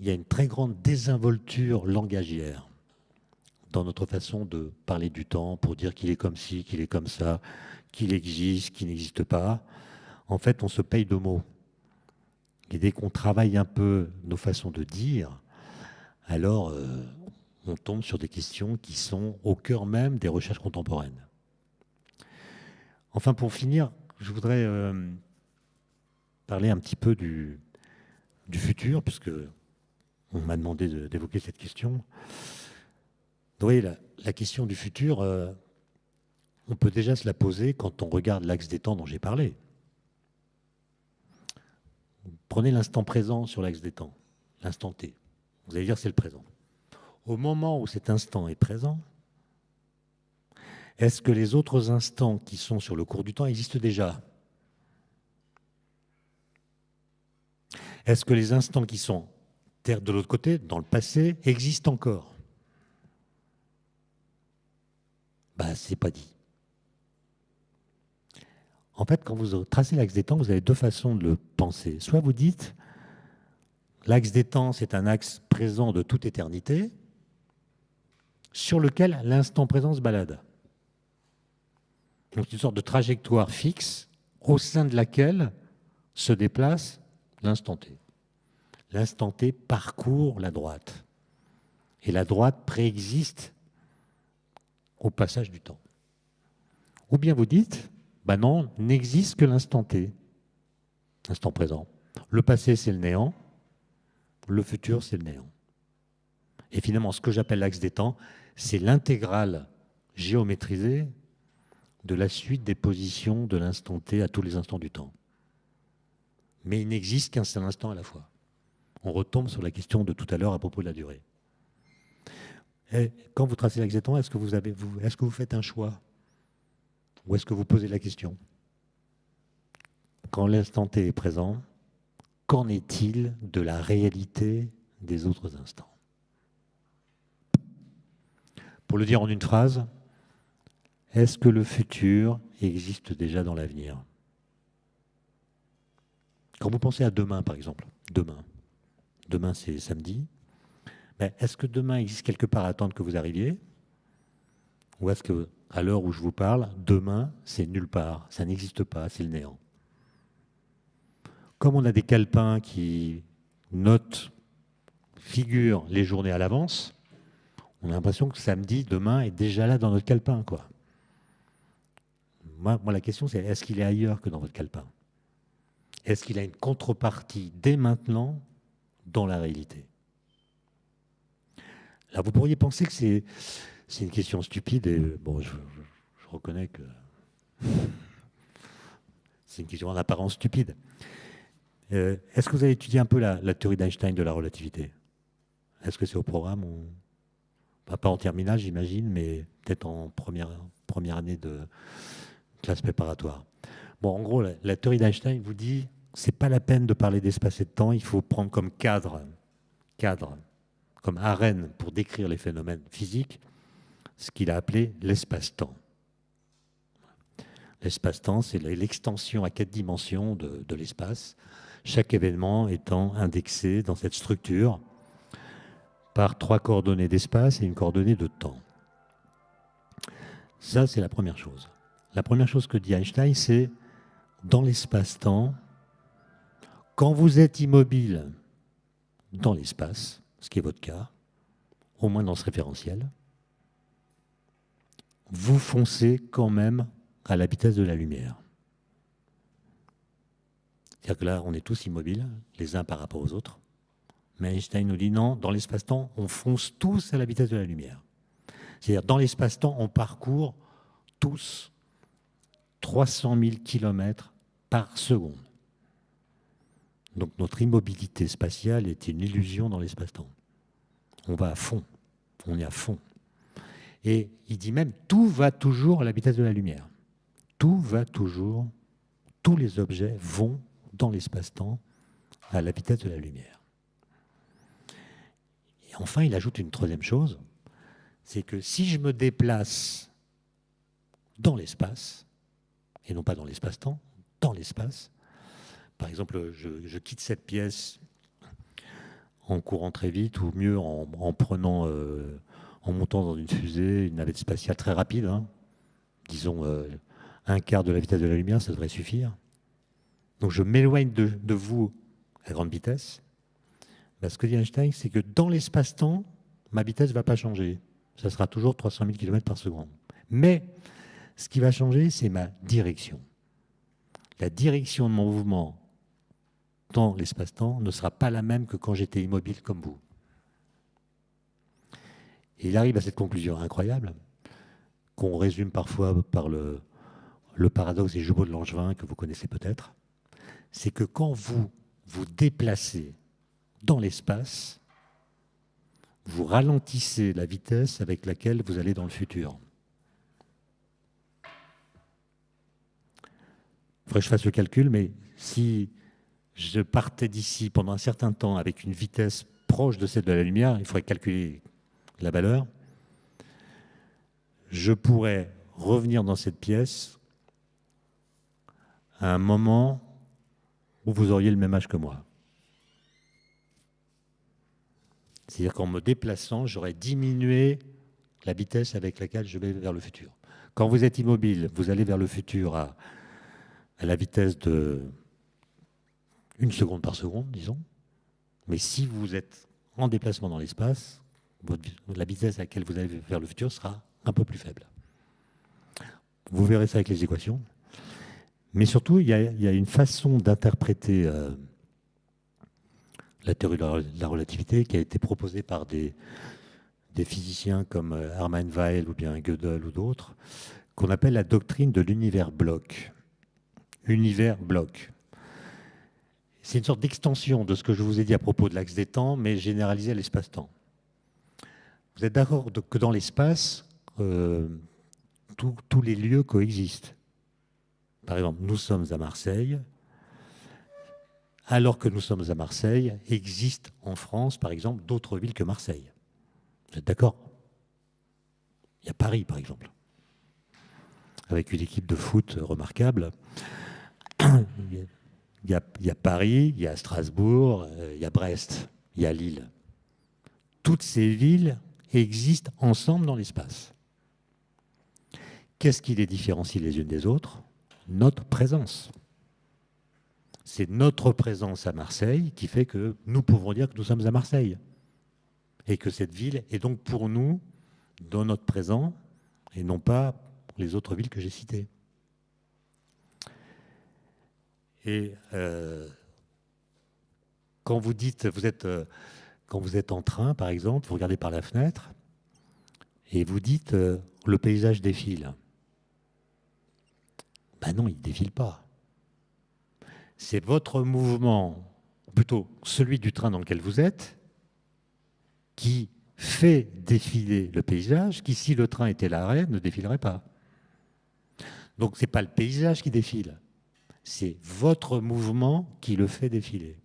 A: y a une très grande désinvolture langagière dans notre façon de parler du temps pour dire qu'il est comme ci, qu'il est comme ça, qu'il existe, qu'il n'existe pas. En fait, on se paye de mots. Et dès qu'on travaille un peu nos façons de dire, alors on tombe sur des questions qui sont au cœur même des recherches contemporaines. Enfin, pour finir, je voudrais parler un petit peu du futur, puisque on m'a demandé d'évoquer cette question. Vous voyez, la question du futur, on peut déjà se la poser quand on regarde l'axe des temps dont j'ai parlé. Prenez l'instant présent sur l'axe des temps, l'instant T. Vous allez dire c'est le présent. Au moment où cet instant est présent, est-ce que les autres instants qui sont sur le cours du temps existent déjà ? Est-ce que les instants qui sont de l'autre côté, dans le passé, existent encore ? C'est pas dit. En fait, quand vous tracez l'axe des temps, vous avez deux façons de le penser. Soit vous dites, l'axe des temps, c'est un axe présent de toute éternité, sur lequel l'instant présent se balade. Donc une sorte de trajectoire fixe, au sein de laquelle se déplace l'instant T. L'instant T parcourt la droite. Et la droite préexiste au passage du temps. Ou bien vous dites, non, n'existe que l'instant T, l'instant présent. Le passé, c'est le néant, le futur, c'est le néant. Et finalement, ce que j'appelle l'axe des temps, c'est l'intégrale géométrisée de la suite des positions de l'instant T à tous les instants du temps. Mais il n'existe qu'un seul instant à la fois. On retombe sur la question de tout à l'heure à propos de la durée. Et quand vous tracez l'axe des temps, est-ce que vous faites un choix ? Ou est-ce que vous posez la question ? Quand l'instant T est présent, qu'en est-il de la réalité des autres instants ? Pour le dire en une phrase, est-ce que le futur existe déjà dans l'avenir ? Quand vous pensez à demain, par exemple, demain c'est samedi, est-ce que demain existe quelque part à attendre que vous arriviez ? Ou est-ce que, à l'heure où je vous parle, demain, c'est nulle part, ça n'existe pas, c'est le néant. Comme on a des calepins qui figurent les journées à l'avance, on a l'impression que samedi, demain, est déjà là dans notre calepin, quoi. Moi, la question, c'est est-ce qu'il est ailleurs que dans votre calepin ? Est-ce qu'il a une contrepartie dès maintenant dans la réalité ? Là, vous pourriez penser que c'est une question stupide, et je reconnais que c'est une question en apparence stupide. Est-ce que vous avez étudié un peu la théorie d'Einstein de la relativité ? Est-ce que c'est au programme ou... Pas en terminale, j'imagine, mais peut-être en première année de classe préparatoire. En gros, la théorie d'Einstein vous dit c'est pas la peine de parler d'espace et de temps, il faut prendre comme cadre, comme arène pour décrire les phénomènes physiques, ce qu'il a appelé l'espace-temps. L'espace-temps, c'est l'extension à 4 dimensions de l'espace, chaque événement étant indexé dans cette structure par 3 coordonnées d'espace et une coordonnée de temps. Ça, c'est la première chose. La première chose que dit Einstein, c'est dans l'espace-temps, quand vous êtes immobile dans l'espace, ce qui est votre cas, au moins dans ce référentiel, vous foncez quand même à la vitesse de la lumière. C'est-à-dire que là, on est tous immobiles, les uns par rapport aux autres. Mais Einstein nous dit non, dans l'espace-temps, on fonce tous à la vitesse de la lumière. C'est-à-dire, dans l'espace-temps, on parcourt tous 300 000 km par seconde. Donc notre immobilité spatiale est une illusion dans l'espace-temps. On va à fond, on est à fond. Et il dit même, tout va toujours à la vitesse de la lumière. Tout va toujours, tous les objets vont dans l'espace-temps à la vitesse de la lumière. Et enfin, il ajoute une troisième chose, c'est que si je me déplace dans l'espace, et non pas dans l'espace-temps, dans l'espace, par exemple, je quitte cette pièce en courant très vite, ou mieux en montant dans une fusée, une navette spatiale très rapide, hein, disons un quart de la vitesse de la lumière, ça devrait suffire. Donc je m'éloigne de vous à grande vitesse. Ben, ce que dit Einstein, c'est que dans l'espace-temps, ma vitesse ne va pas changer. Ça sera toujours 300 000 km par seconde. Mais ce qui va changer, c'est ma direction. La direction de mon mouvement dans l'espace-temps ne sera pas la même que quand j'étais immobile comme vous. Et il arrive à cette conclusion incroyable, qu'on résume parfois par le paradoxe des jumeaux de Langevin, que vous connaissez peut-être. C'est que quand vous vous déplacez dans l'espace, vous ralentissez la vitesse avec laquelle vous allez dans le futur. Il faudrait que je fasse le calcul, mais si je partais d'ici pendant un certain temps avec une vitesse proche de celle de la lumière, il faudrait calculer la valeur, je pourrais revenir dans cette pièce à un moment où vous auriez le même âge que moi. C'est-à-dire qu'en me déplaçant, j'aurais diminué la vitesse avec laquelle je vais vers le futur. Quand vous êtes immobile, vous allez vers le futur à la vitesse de 1 seconde par seconde, disons. Mais si vous êtes en déplacement dans l'espace, la vitesse à laquelle vous allez vers le futur sera un peu plus faible. Vous verrez ça avec les équations. Mais surtout, il y a une façon d'interpréter la théorie de la relativité qui a été proposée par des physiciens comme Hermann Weyl ou bien Gödel ou d'autres, qu'on appelle la doctrine de l'univers bloc. Univers bloc. C'est une sorte d'extension de ce que je vous ai dit à propos de l'axe des temps, mais généralisé à l'espace-temps. Vous êtes d'accord que dans l'espace, tous les lieux coexistent. Par exemple, nous sommes à Marseille. Alors que nous sommes à Marseille, existent en France, par exemple, d'autres villes que Marseille. Vous êtes d'accord? Il y a Paris, par exemple, avec une équipe de foot remarquable. Il y a Paris, il y a Strasbourg, il y a Brest, il y a Lille. Toutes ces villes existent ensemble dans l'espace. Qu'est-ce qui les différencie les unes des autres? Notre présence. C'est notre présence à Marseille qui fait que nous pouvons dire que nous sommes à Marseille. Et que cette ville est donc pour nous dans notre présent et non pas les autres villes que j'ai citées. Et quand vous dites, quand vous êtes en train, par exemple, vous regardez par la fenêtre et vous dites le paysage défile. Ben non, il ne défile pas. C'est votre mouvement, plutôt celui du train dans lequel vous êtes, qui fait défiler le paysage, qui, si le train était à l'arrêt, ne défilerait pas. Donc, ce n'est pas le paysage qui défile, c'est votre mouvement qui le fait défiler.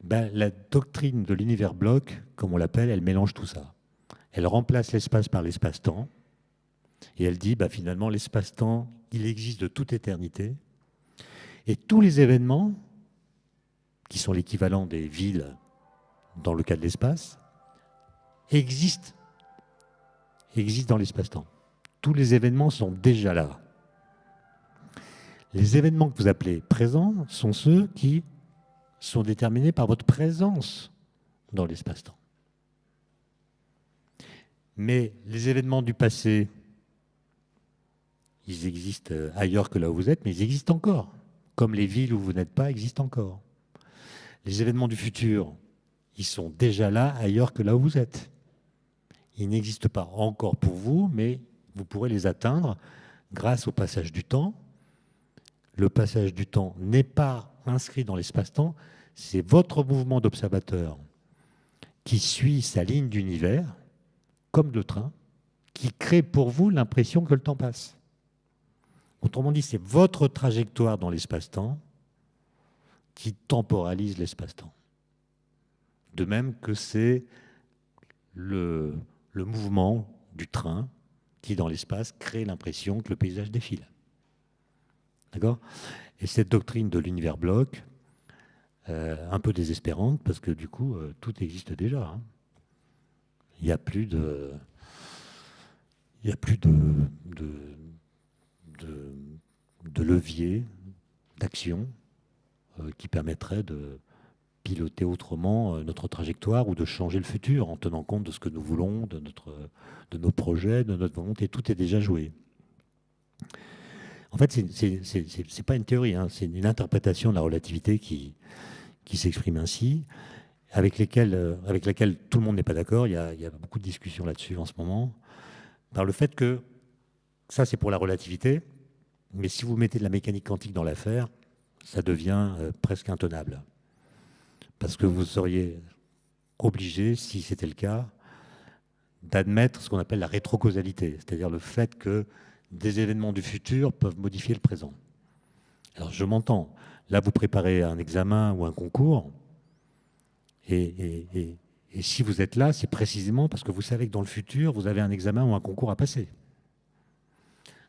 A: Ben, la doctrine de l'univers bloc, comme on l'appelle, elle mélange tout ça. Elle remplace l'espace par l'espace-temps, et elle dit, ben, finalement, l'espace-temps, il existe de toute éternité, et tous les événements, qui sont l'équivalent des villes dans le cas de l'espace, existent dans l'espace-temps. Tous les événements sont déjà là. Les événements que vous appelez présents sont ceux qui sont déterminés par votre présence dans l'espace-temps. Mais les événements du passé, ils existent ailleurs que là où vous êtes, mais ils existent encore. Comme les villes où vous n'êtes pas existent encore. Les événements du futur, ils sont déjà là ailleurs que là où vous êtes. Ils n'existent pas encore pour vous, mais vous pourrez les atteindre grâce au passage du temps. Le passage du temps n'est pas inscrit dans l'espace-temps, c'est votre mouvement d'observateur qui suit sa ligne d'univers, comme le train, qui crée pour vous l'impression que le temps passe. Autrement dit, c'est votre trajectoire dans l'espace-temps qui temporalise l'espace-temps. De même que c'est le mouvement du train qui, dans l'espace, crée l'impression que le paysage défile. D'accord ? Et cette doctrine de l'univers bloc, un peu désespérante, parce que du coup, tout existe déjà. Hein. Il n'y a plus de... Il n'y a plus de levier d'action qui permettrait de piloter autrement notre trajectoire ou de changer le futur en tenant compte de ce que nous voulons, de nos projets, de notre volonté. Tout est déjà joué. En fait, ce n'est pas une théorie, hein, c'est une interprétation de la relativité qui s'exprime ainsi, avec laquelle tout le monde n'est pas d'accord. Il y a beaucoup de discussions là-dessus en ce moment, par le fait que ça, c'est pour la relativité, mais si vous mettez de la mécanique quantique dans l'affaire, ça devient presque intenable. Parce que vous seriez obligé, si c'était le cas, d'admettre ce qu'on appelle la rétrocausalité, c'est-à-dire le fait que des événements du futur peuvent modifier le présent. Alors je m'entends, là vous préparez un examen ou un concours, et si vous êtes là, c'est précisément parce que vous savez que dans le futur, vous avez un examen ou un concours à passer.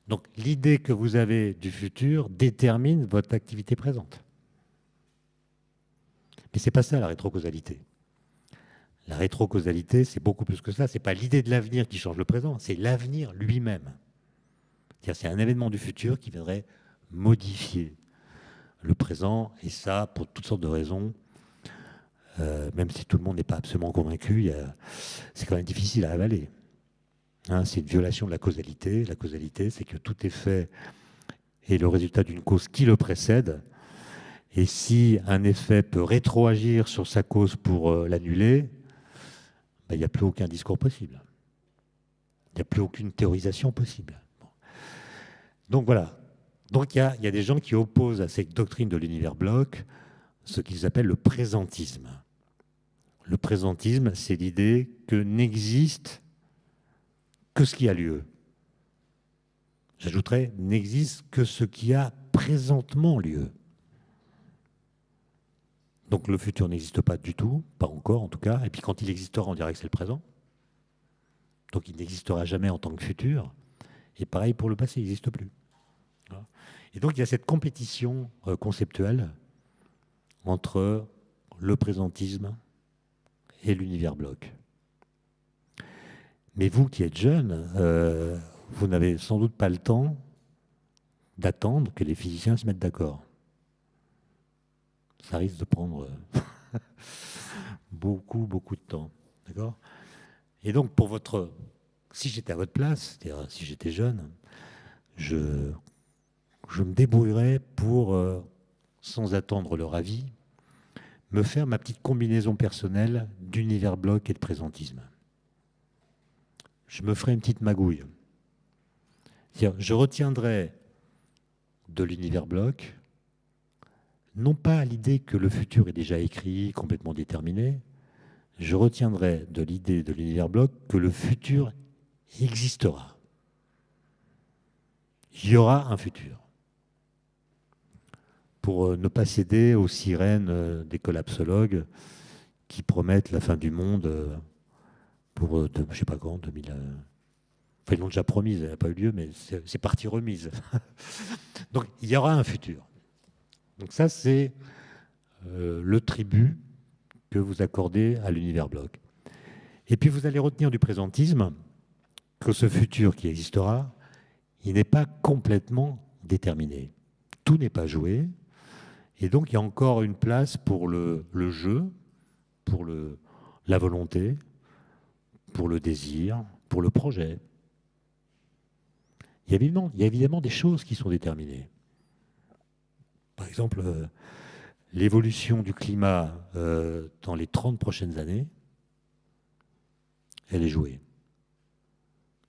A: Donc l'idée que vous avez du futur détermine votre activité présente. Mais ce n'est pas ça la rétrocausalité. La rétrocausalité, c'est beaucoup plus que ça. Ce n'est pas l'idée de l'avenir qui change le présent, c'est l'avenir lui-même. C'est-à-dire c'est un événement du futur qui viendrait modifier le présent, et ça, pour toutes sortes de raisons, même si tout le monde n'est pas absolument convaincu, c'est quand même difficile à avaler. Hein, c'est une violation de la causalité. La causalité, c'est que tout effet est le résultat d'une cause qui le précède. Et si un effet peut rétroagir sur sa cause pour l'annuler, il n'y a plus aucun discours possible. Il n'y a plus aucune théorisation possible. Bon. Donc voilà. Donc il y a des gens qui opposent à cette doctrine de l'univers bloc ce qu'ils appellent le présentisme. Le présentisme, c'est l'idée que n'existe que ce qui a lieu. J'ajouterais, n'existe que ce qui a présentement lieu. Donc le futur n'existe pas du tout, pas encore en tout cas, et puis quand il existera, on dirait que c'est le présent. Donc il n'existera jamais en tant que futur, et pareil pour le passé, il n'existe plus. Et donc il y a cette compétition conceptuelle entre le présentisme et l'univers bloc. Mais vous qui êtes jeune, vous n'avez sans doute pas le temps d'attendre que les physiciens se mettent d'accord. Ça risque de prendre beaucoup de temps. D'accord ? Et donc, si j'étais à votre place, c'est-à-dire si j'étais jeune, je me débrouillerais pour, sans attendre leur avis, me faire ma petite combinaison personnelle d'univers bloc et de présentisme. Je me ferais une petite magouille. C'est-à-dire, je retiendrais de l'univers bloc, non pas l'idée que le futur est déjà écrit, complètement déterminé, je retiendrai de l'idée de l'univers bloc que le futur existera. Il y aura un futur. Pour ne pas céder aux sirènes des collapsologues qui promettent la fin du monde pour, je ne sais pas quand, 2000... Enfin, ils l'ont déjà promise, elle n'a pas eu lieu, mais c'est partie remise. Donc, il y aura un futur. Donc ça, c'est le tribut que vous accordez à l'univers bloc. Et puis, vous allez retenir du présentisme que ce futur qui existera, il n'est pas complètement déterminé. Tout n'est pas joué. Et donc, il y a encore une place pour le jeu, pour la volonté, pour le désir, pour le projet. Il y a évidemment des choses qui sont déterminées. Par exemple, l'évolution du climat dans les 30 prochaines années, elle est jouée.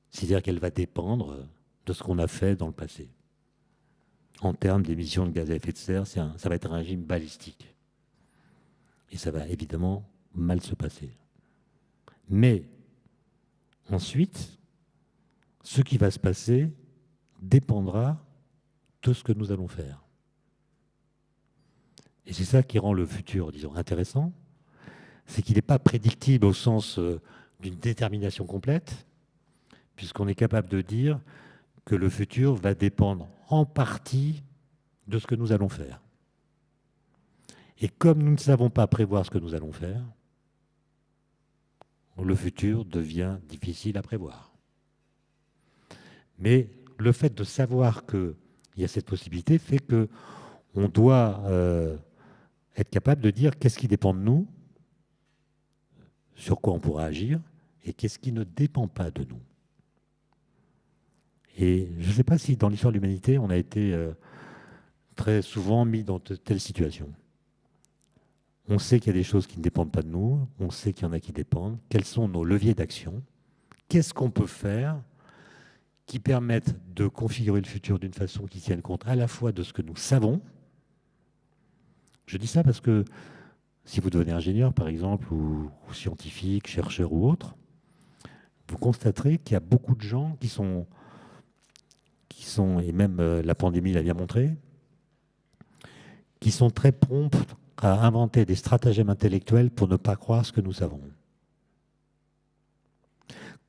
A: C'est-à-dire qu'elle va dépendre de ce qu'on a fait dans le passé. En termes d'émissions de gaz à effet de serre, ça va être un régime balistique. Et ça va évidemment mal se passer. Mais Ensuite, ce qui va se passer dépendra de ce que nous allons faire. Et c'est ça qui rend le futur, disons, intéressant, c'est qu'il n'est pas prédictible au sens d'une détermination complète, puisqu'on est capable de dire que le futur va dépendre en partie de ce que nous allons faire. Et comme nous ne savons pas prévoir ce que nous allons faire, le futur devient difficile à prévoir. Mais le fait de savoir qu'il y a cette possibilité fait qu'on doit être capable de dire qu'est-ce qui dépend de nous, sur quoi on pourra agir, et qu'est-ce qui ne dépend pas de nous. Et je ne sais pas si dans l'histoire de l'humanité, on a été très souvent mis dans de telles situations. On sait qu'il y a des choses qui ne dépendent pas de nous, on sait qu'il y en a qui dépendent. Quels sont nos leviers d'action? Qu'est-ce qu'on peut faire qui permettent de configurer le futur d'une façon qui tienne compte à la fois de ce que nous savons. Je dis ça parce que si vous devenez ingénieur, par exemple, ou scientifique, chercheur ou autre, vous constaterez qu'il y a beaucoup de gens qui sont et même la pandémie l'a bien montré, qui sont très prompts à inventer des stratagèmes intellectuels pour ne pas croire ce que nous savons.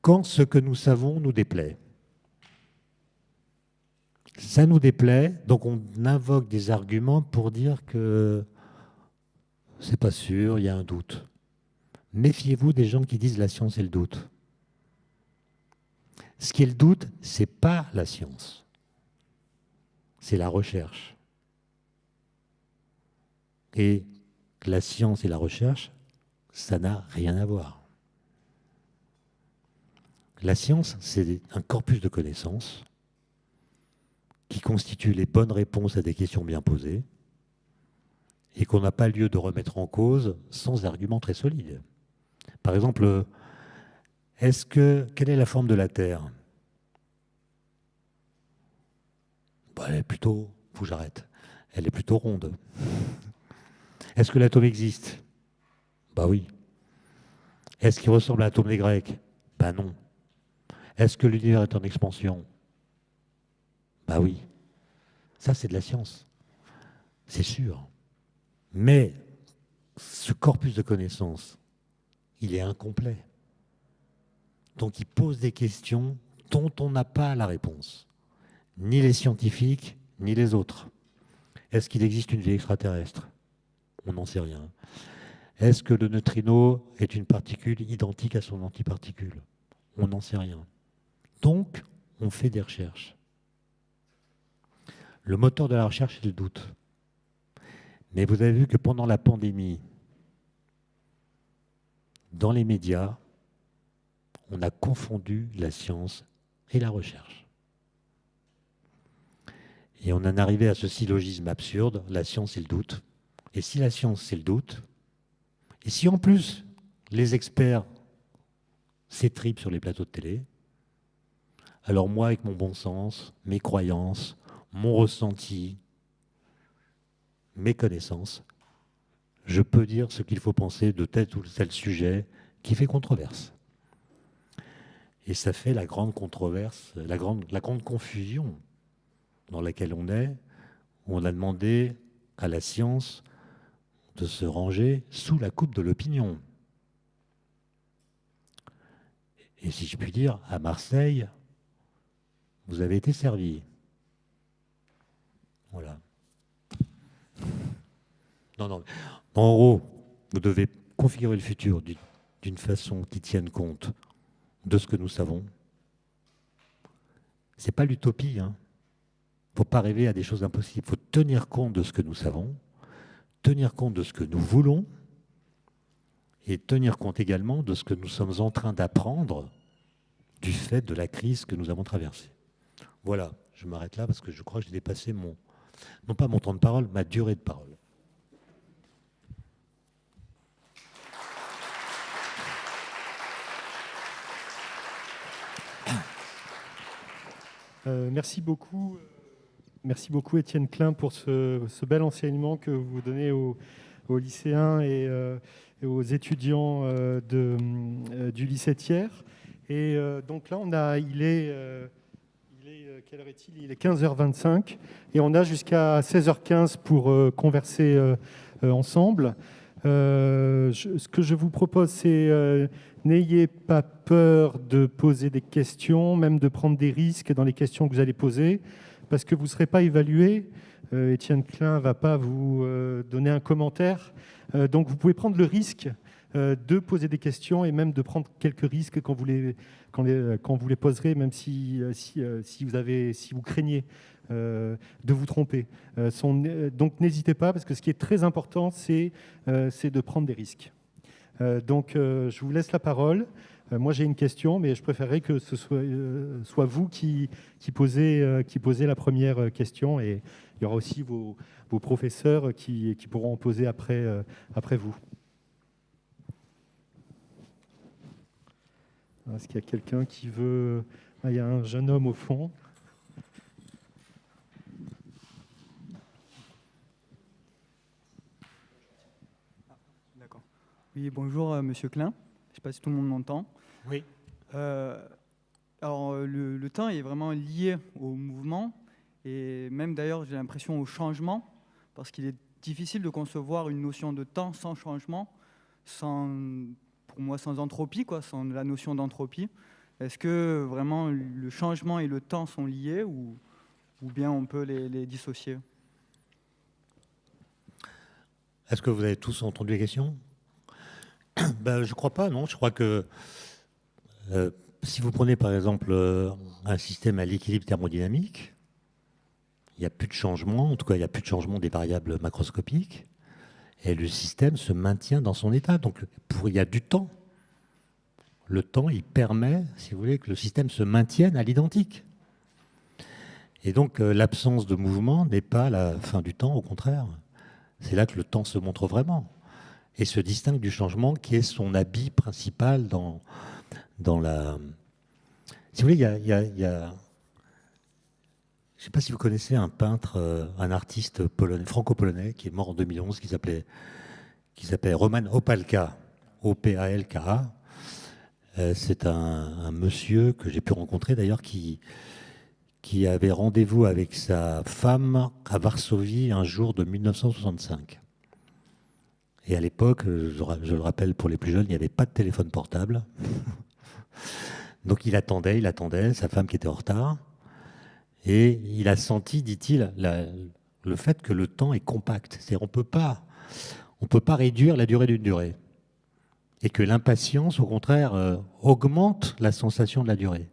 A: Quand ce que nous savons nous déplaît, ça nous déplaît, donc on invoque des arguments pour dire que c'est pas sûr, il y a un doute. Méfiez-vous des gens qui disent la science est le doute. Ce qui est le doute, c'est pas la science, c'est la recherche. Et la science et la recherche, ça n'a rien à voir. La science, c'est un corpus de connaissances qui constitue les bonnes réponses à des questions bien posées et qu'on n'a pas lieu de remettre en cause sans arguments très solides. Par exemple, quelle est la forme de la Terre? Elle est plutôt, faut que j'arrête, elle est plutôt ronde. Est-ce que l'atome existe? Oui. Est-ce qu'il ressemble à l'atome des Grecs? Non. Est-ce que l'univers est en expansion? Oui. Ça, c'est de la science. C'est sûr. Mais ce corpus de connaissances, il est incomplet. Donc il pose des questions dont on n'a pas la réponse. Ni les scientifiques, ni les autres. Est-ce qu'il existe une vie extraterrestre? On n'en sait rien. Est-ce que le neutrino est une particule identique à son antiparticule? On n'en sait rien. Donc, on fait des recherches. Le moteur de la recherche, c'est le doute. Mais vous avez vu que pendant la pandémie, dans les médias, on a confondu la science et la recherche. Et on en est arrivé à ce syllogisme absurde, la science c'est le doute. Et si la science c'est le doute, et si en plus les experts s'étripent sur les plateaux de télé, alors moi avec mon bon sens, mes croyances, mon ressenti, mes connaissances, je peux dire ce qu'il faut penser de tel ou tel sujet qui fait controverse. Et ça fait la grande controverse, la grande confusion dans laquelle on est, où on a demandé à la science de se ranger sous la coupe de l'opinion. Et si je puis dire, à Marseille, vous avez été servi. Voilà. Non. En gros, vous devez configurer le futur d'une façon qui tienne compte de ce que nous savons. Ce n'est pas l'utopie, hein. Il ne faut pas rêver à des choses impossibles. Il faut tenir compte de ce que nous savons, tenir compte de ce que nous voulons et tenir compte également de ce que nous sommes en train d'apprendre du fait de la crise que nous avons traversée. Voilà, je m'arrête là parce que je crois que j'ai dépassé non pas mon temps de parole, ma durée de parole.
B: Merci beaucoup. Merci beaucoup Étienne Klein pour ce bel enseignement que vous donnez aux lycéens et aux étudiants du lycée Thiers. Et donc là, quelle heure est-il? Il est 15h25 et on a jusqu'à 16h15 pour converser ensemble. Ce que je vous propose, c'est n'ayez pas peur de poser des questions, même de prendre des risques dans les questions que vous allez poser, parce que vous ne serez pas évalué. Étienne Klein ne va pas vous donner un commentaire. Donc vous pouvez prendre le risque de poser des questions et même de prendre quelques risques quand vous les poserez, même si vous craignez de vous tromper. Donc n'hésitez pas, parce que ce qui est très important, c'est de prendre des risques. Donc je vous laisse la parole. Moi j'ai une question, mais je préférerais que ce soit vous qui posez la première question, et il y aura aussi vos professeurs qui pourront en poser après vous. Est-ce qu'il y a quelqu'un qui veut... Ah, il y a un jeune homme au fond.
C: D'accord. Oui, bonjour, Monsieur Klein. Je ne sais pas si tout le monde m'entend.
A: Oui.
C: Alors, le temps est vraiment lié au mouvement et même d'ailleurs, j'ai l'impression au changement, parce qu'il est difficile de concevoir une notion de temps sans changement, pour moi, sans entropie, sans la notion d'entropie. Est-ce que vraiment le changement et le temps sont liés ou bien on peut les dissocier?
A: Est-ce que vous avez tous entendu les questions? Ben, je ne crois pas, non. Je crois que si vous prenez par exemple un système à l'équilibre thermodynamique, il n'y a plus de changement, en tout cas il n'y a plus de changement des variables macroscopiques, et le système se maintient dans son état. Donc il y a du temps. Le temps, il permet, si vous voulez, que le système se maintienne à l'identique. Et donc l'absence de mouvement n'est pas la fin du temps, au contraire. C'est là que le temps se montre vraiment et se distingue du changement qui est son habit principal dans la... Si vous voulez, il y a... Je ne sais pas si vous connaissez un peintre, un artiste franco-polonais qui est mort en 2011, qui s'appelait Roman Opalka, O-P-A-L-K-A. C'est un monsieur que j'ai pu rencontrer d'ailleurs qui avait rendez-vous avec sa femme à Varsovie un jour de 1965. Et à l'époque, je le rappelle pour les plus jeunes, il n'y avait pas de téléphone portable. Donc il attendait, sa femme qui était en retard. Et il a senti, dit-il, le fait que le temps est compact. C'est-à-dire on peut pas réduire la durée d'une durée. Et que l'impatience, au contraire, augmente la sensation de la durée.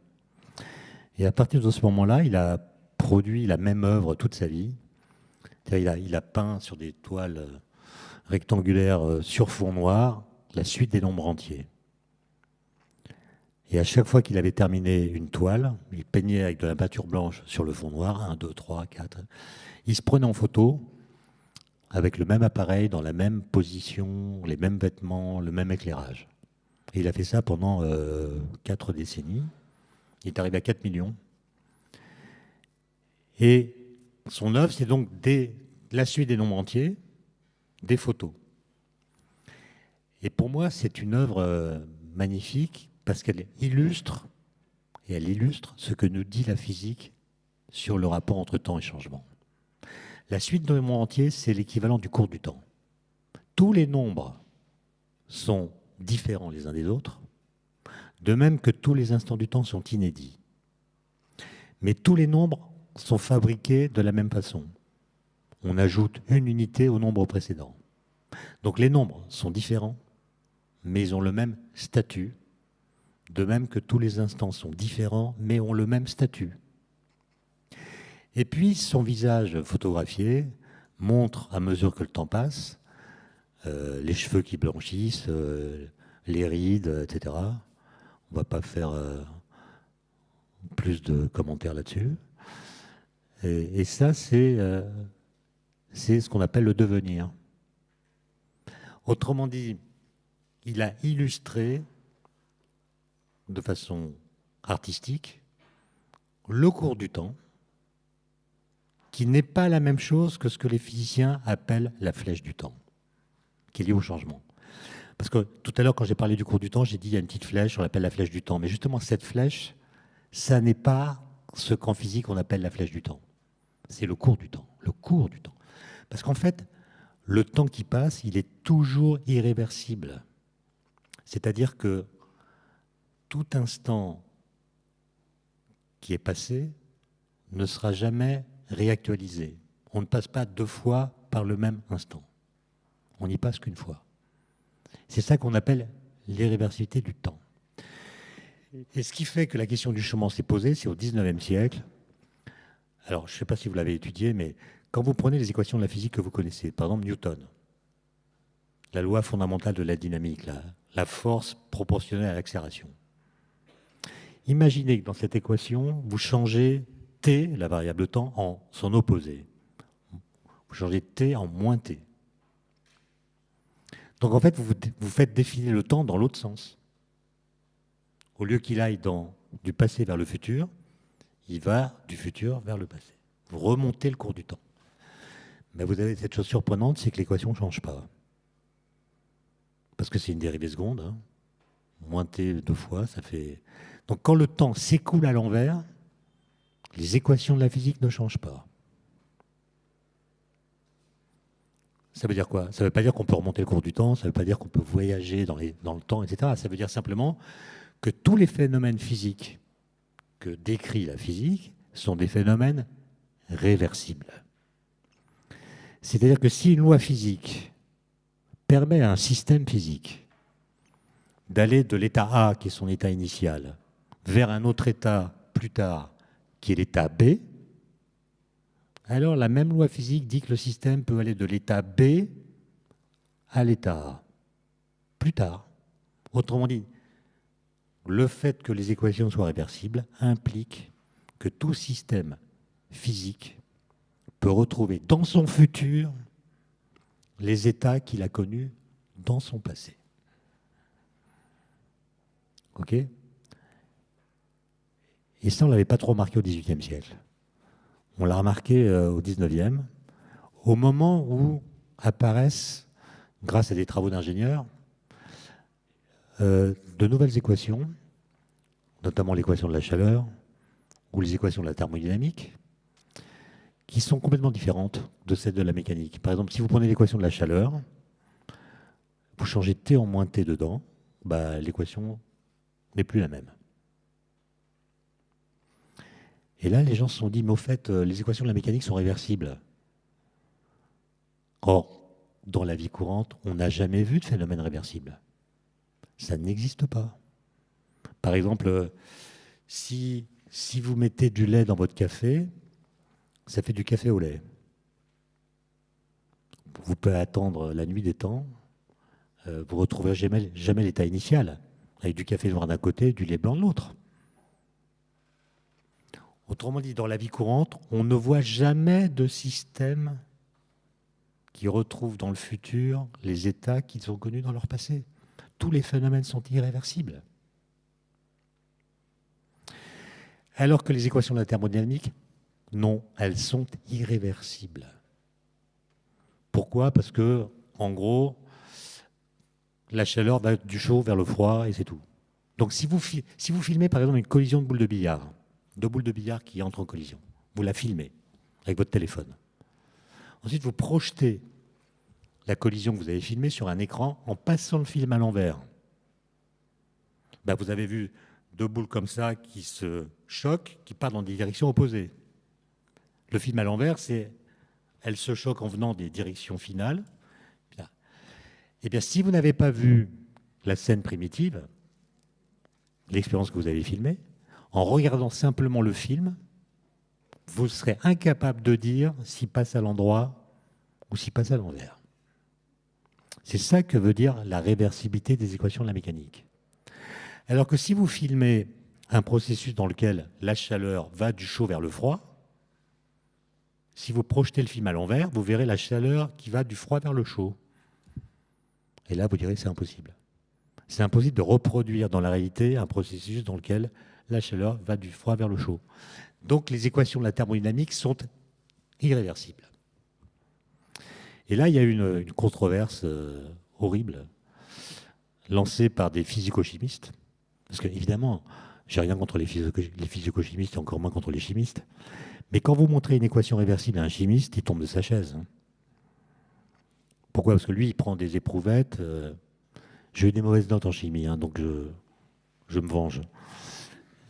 A: Et à partir de ce moment-là, il a produit la même œuvre toute sa vie. Il a peint sur des toiles rectangulaires sur fond noir la suite des nombres entiers. Et à chaque fois qu'il avait terminé une toile, il peignait avec de la peinture blanche sur le fond noir, 1, 2, 3, 4. Il se prenait en photo avec le même appareil, dans la même position, les mêmes vêtements, le même éclairage. Et il a fait ça pendant 4 décennies. Il est arrivé à 4 millions. Et son œuvre, c'est donc la suite des nombres entiers, des photos. Et pour moi, c'est une œuvre magnifique parce qu'elle illustre ce que nous dit la physique sur le rapport entre temps et changement. La suite des nombres entiers, c'est l'équivalent du cours du temps. Tous les nombres sont différents les uns des autres, de même que tous les instants du temps sont inédits. Mais tous les nombres sont fabriqués de la même façon. On ajoute une unité au nombre précédent. Donc les nombres sont différents, mais ils ont le même statut, de même que tous les instants sont différents, mais ont le même statut. Et puis son visage photographié montre, à mesure que le temps passe, les cheveux qui blanchissent, les rides, etc. On ne va pas faire plus de commentaires là-dessus. Et ça, c'est ce qu'on appelle le devenir. Autrement dit, il a illustré de façon artistique le cours du temps, qui n'est pas la même chose que ce que les physiciens appellent la flèche du temps, qui est liée au changement. Parce que tout à l'heure, quand j'ai parlé du cours du temps, j'ai dit il y a une petite flèche, on l'appelle la flèche du temps. Mais justement, cette flèche, ça n'est pas ce qu'en physique on appelle la flèche du temps. C'est le cours du temps. Le cours du temps. Parce qu'en fait, le temps qui passe, il est toujours irréversible. C'est-à-dire que tout instant qui est passé ne sera jamais réactualisé. On ne passe pas 2 fois par le même instant. On n'y passe qu'une fois. C'est ça qu'on appelle l'irréversibilité du temps. Et ce qui fait que la question du changement s'est posée, c'est au XIXe siècle. Alors, je ne sais pas si vous l'avez étudié, mais quand vous prenez les équations de la physique que vous connaissez, par exemple Newton, la loi fondamentale de la dynamique, la force proportionnelle à l'accélération. Imaginez que dans cette équation, vous changez t, la variable temps, en son opposé. Vous changez t en moins t. Donc en fait, vous faites défiler le temps dans l'autre sens. Au lieu qu'il aille du passé vers le futur, il va du futur vers le passé. Vous remontez le cours du temps. Mais vous avez cette chose surprenante, c'est que l'équation ne change pas. Parce que c'est une dérivée seconde. Hein. Moins t 2 fois, ça fait... Donc quand le temps s'écoule à l'envers, les équations de la physique ne changent pas. Ça veut dire quoi? Ça ne veut pas dire qu'on peut remonter le cours du temps, ça ne veut pas dire qu'on peut voyager dans le temps, etc. Ça veut dire simplement que tous les phénomènes physiques que décrit la physique sont des phénomènes réversibles. C'est-à-dire que si une loi physique permet à un système physique d'aller de l'état A, qui est son état initial, vers un autre état plus tard, qui est l'état B, alors la même loi physique dit que le système peut aller de l'état B à l'état A, plus tard. Autrement dit, le fait que les équations soient réversibles implique que tout système physique peut retrouver dans son futur les états qu'il a connus dans son passé. OK? Et ça, on ne l'avait pas trop remarqué au XVIIIe siècle. On l'a remarqué au XIXe, au moment où apparaissent, grâce à des travaux d'ingénieurs, de nouvelles équations, notamment l'équation de la chaleur ou les équations de la thermodynamique, qui sont complètement différentes de celles de la mécanique. Par exemple, si vous prenez l'équation de la chaleur, vous changez T en moins T dedans, bah, l'équation n'est plus la même. Et là, les gens se sont dit, mais au fait, les équations de la mécanique sont réversibles. Or, dans la vie courante, on n'a jamais vu de phénomène réversible. Ça n'existe pas. Par exemple, si vous mettez du lait dans votre café, ça fait du café au lait. Vous pouvez attendre la nuit des temps, vous ne retrouverez jamais l'état initial, avec du café noir d'un côté et du lait blanc de l'autre. Autrement dit, dans la vie courante, on ne voit jamais de système qui retrouve dans le futur les états qu'ils ont connus dans leur passé. Tous les phénomènes sont irréversibles. Alors que les équations de la thermodynamique, non, elles sont irréversibles. Pourquoi? Parce que, en gros, la chaleur va du chaud vers le froid et c'est tout. Donc si vous filmez par exemple une collision de boules de billard, 2 boules de billard qui entrent en collision, vous la filmez avec votre téléphone. Ensuite, vous projetez la collision que vous avez filmée sur un écran en passant le film à l'envers. Ben, vous avez vu 2 boules comme ça qui se choquent, qui partent dans des directions opposées. Le film à l'envers, elles se choquent en venant des directions finales. Eh bien, si vous n'avez pas vu la scène primitive, l'expérience que vous avez filmée, en regardant simplement le film, vous serez incapable de dire s'il passe à l'endroit ou s'il passe à l'envers. C'est ça que veut dire la réversibilité des équations de la mécanique. Alors que si vous filmez un processus dans lequel la chaleur va du chaud vers le froid, si vous projetez le film à l'envers, vous verrez la chaleur qui va du froid vers le chaud. Et là, vous direz que c'est impossible. C'est impossible de reproduire dans la réalité un processus dans lequel la chaleur va du froid vers le chaud. Donc les équations de la thermodynamique sont irréversibles. Et là, il y a une controverse horrible lancé par des physico-chimistes, parce que évidemment, j'ai rien contre les physico-chimistes et encore moins contre les chimistes, mais quand vous montrez une équation réversible à un chimiste, il tombe de sa chaise. Pourquoi? Parce que lui, il prend des éprouvettes. J'ai eu des mauvaises notes en chimie, hein, donc je me venge.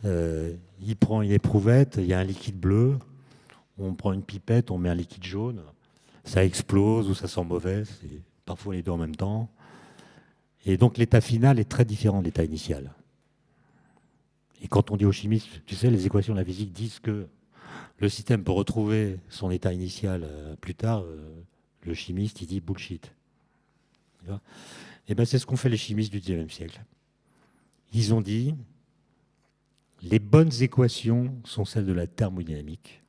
A: Il prend une éprouvette, il y a un liquide bleu, on prend une pipette, on met un liquide jaune, ça explose ou ça sent mauvais, c'est parfois les deux en même temps. Et donc l'état final est très différent de l'état initial. Et quand on dit aux chimistes, tu sais, les équations de la physique disent que le système peut retrouver son état initial plus tard, le chimiste, il dit bullshit. Et bien c'est ce qu'ont fait les chimistes du XIXe siècle. Ils ont dit, les bonnes équations sont celles de la thermodynamique,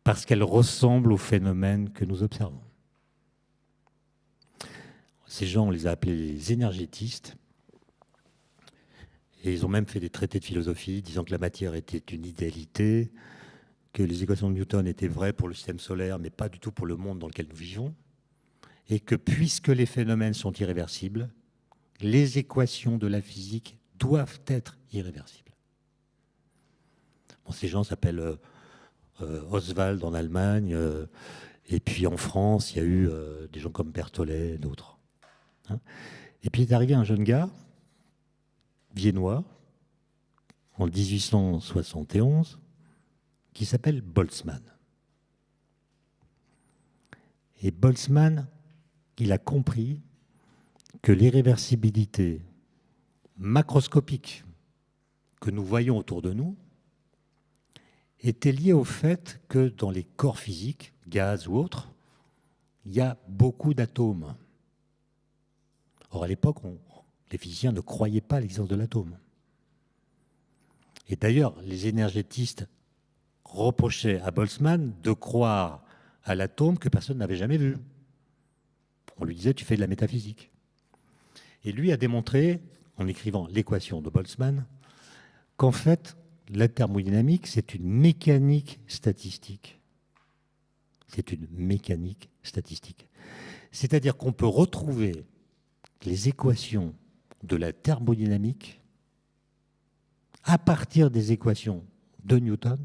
A: parce qu'elles ressemblent aux phénomènes que nous observons. Ces gens, on les a appelés les énergétistes, et ils ont même fait des traités de philosophie disant que la matière était une idéalité, que les équations de Newton étaient vraies pour le système solaire, mais pas du tout pour le monde dans lequel nous vivons, et que puisque les phénomènes sont irréversibles, les équations de la physique doivent être irréversibles. Bon, ces gens s'appellent Oswald en Allemagne, et puis en France, il y a eu des gens comme Berthollet et d'autres. Hein. Et puis est arrivé un jeune gars, viennois, en 1871, qui s'appelle Boltzmann. Et Boltzmann, il a compris que l'irréversibilité macroscopique que nous voyons autour de nous était liée au fait que dans les corps physiques, gaz ou autres, il y a beaucoup d'atomes. Or, à l'époque, les physiciens ne croyaient pas à l'existence de l'atome. Et d'ailleurs, les énergétistes reprochaient à Boltzmann de croire à l'atome que personne n'avait jamais vu. On lui disait, tu fais de la métaphysique. Et lui a démontré, en écrivant l'équation de Boltzmann, qu'en fait, la thermodynamique, c'est une mécanique statistique. C'est une mécanique statistique. C'est-à-dire qu'on peut retrouver les équations de la thermodynamique à partir des équations de Newton,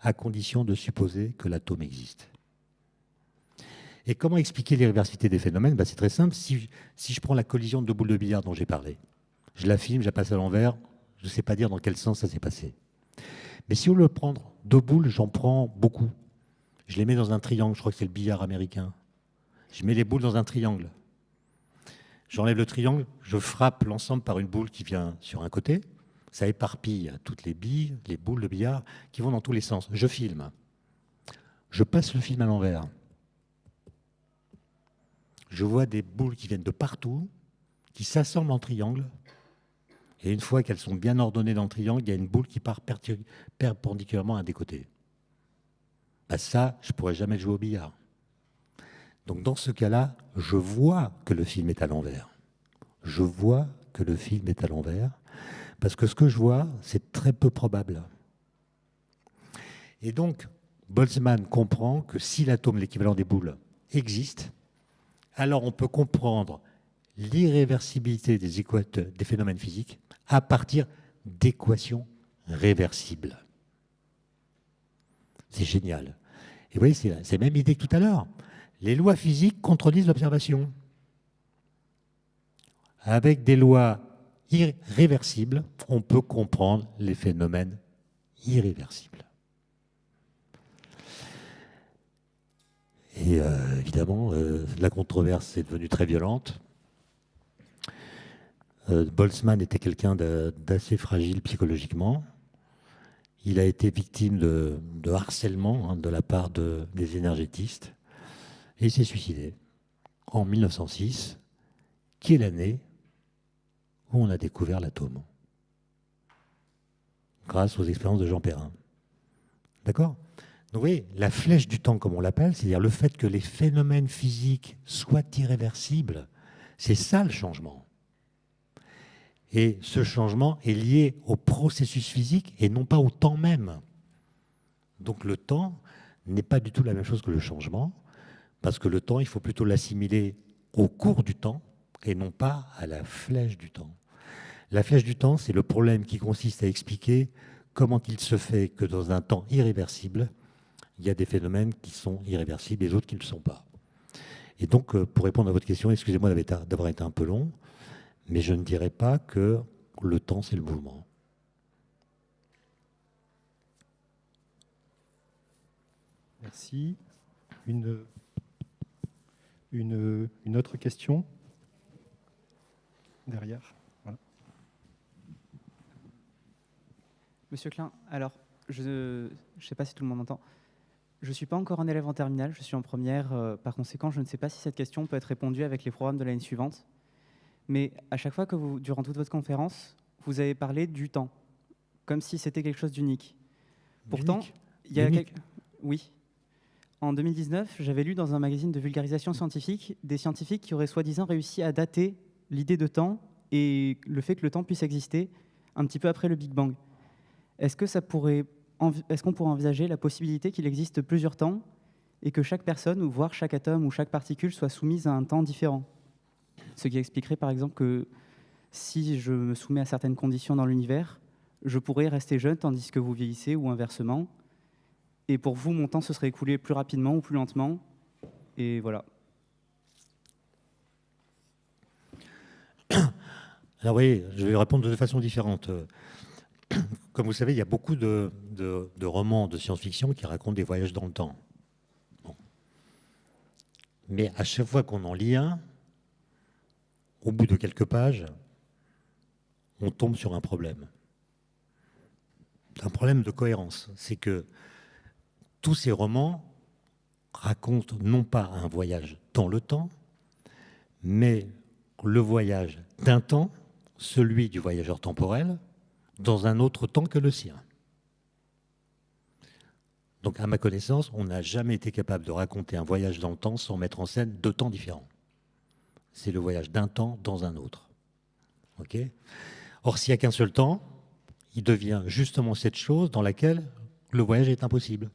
A: à condition de supposer que l'atome existe. Et comment expliquer l'irréversibilité des phénomènes? C'est très simple. Si je prends la collision de deux boules de billard dont j'ai parlé, je la filme, je la passe à l'envers, je ne sais pas dire dans quel sens ça s'est passé. Mais si on veut prendre deux boules, j'en prends beaucoup. Je les mets dans un triangle, je crois que c'est le billard américain. Je mets les boules dans un triangle. J'enlève le triangle, je frappe l'ensemble par une boule qui vient sur un côté. Ça éparpille toutes les billes, les boules de billard qui vont dans tous les sens. Je filme. Je passe le film à l'envers. Je vois des boules qui viennent de partout, qui s'assemblent en triangle. Et une fois qu'elles sont bien ordonnées dans le triangle, il y a une boule qui part perpendiculairement à des côtés. Ça, je ne pourrais jamais jouer au billard. Donc dans ce cas-là, je vois que le film est à l'envers. Je vois que le film est à l'envers, parce que ce que je vois, c'est très peu probable. Et donc, Boltzmann comprend que si l'atome, l'équivalent des boules, existe, alors on peut comprendre l'irréversibilité des phénomènes physiques à partir d'équations réversibles. C'est génial. Et vous voyez, c'est la même idée que tout à l'heure. Les lois physiques contredisent l'observation. Avec des lois irréversibles, on peut comprendre les phénomènes irréversibles. Et évidemment, la controverse est devenue très violente. Boltzmann était quelqu'un d'assez fragile psychologiquement. Il a été victime de harcèlement de la part des énergétistes. Et il s'est suicidé en 1906, qui est l'année où on a découvert l'atome, grâce aux expériences de Jean Perrin. D'accord? Donc vous voyez, la flèche du temps, comme on l'appelle, c'est-à-dire le fait que les phénomènes physiques soient irréversibles, c'est ça le changement. Et ce changement est lié au processus physique et non pas au temps même. Donc le temps n'est pas du tout la même chose que le changement, parce que le temps, il faut plutôt l'assimiler au cours du temps, et non pas à la flèche du temps. La flèche du temps, c'est le problème qui consiste à expliquer comment il se fait que dans un temps irréversible, il y a des phénomènes qui sont irréversibles et d'autres qui ne le sont pas. Et donc, pour répondre à votre question, excusez-moi d'avoir été un peu long, mais je ne dirais pas que le temps, c'est le mouvement.
B: Merci. Une autre question derrière. Voilà.
D: Monsieur Klein, alors, je ne sais pas si tout le monde entend. Je ne suis pas encore un élève en terminale, je suis en première. Par conséquent, je ne sais pas si cette question peut être répondue avec les programmes de l'année suivante. Mais à chaque fois que vous, durant toute votre conférence, vous avez parlé du temps, comme si c'était quelque chose d'unique. Pourtant, il y a oui. En 2019, j'avais lu dans un magazine de vulgarisation scientifique des scientifiques qui auraient soi-disant réussi à dater l'idée de temps et le fait que le temps puisse exister un petit peu après le Big Bang. Est-ce qu'on pourrait envisager la possibilité qu'il existe plusieurs temps et que chaque personne, ou voire chaque atome ou chaque particule, soit soumise à un temps différent? Ce qui expliquerait par exemple que si je me soumets à certaines conditions dans l'univers, je pourrais rester jeune tandis que vous vieillissez ou inversement. Et pour vous, mon temps se serait écoulé plus rapidement ou plus lentement. Et voilà.
A: Alors oui, je vais répondre de deux façons différentes. Comme vous savez, il y a beaucoup de romans de science-fiction qui racontent des voyages dans le temps. Bon. Mais à chaque fois qu'on en lit un, au bout de quelques pages, on tombe sur un problème. Un problème de cohérence. C'est que tous ces romans racontent non pas un voyage dans le temps, mais le voyage d'un temps, celui du voyageur temporel, dans un autre temps que le sien. Donc, à ma connaissance, on n'a jamais été capable de raconter un voyage dans le temps sans mettre en scène deux temps différents. C'est le voyage d'un temps dans un autre. Okay ? Or, s'il n'y a qu'un seul temps, il devient justement cette chose dans laquelle le voyage est impossible.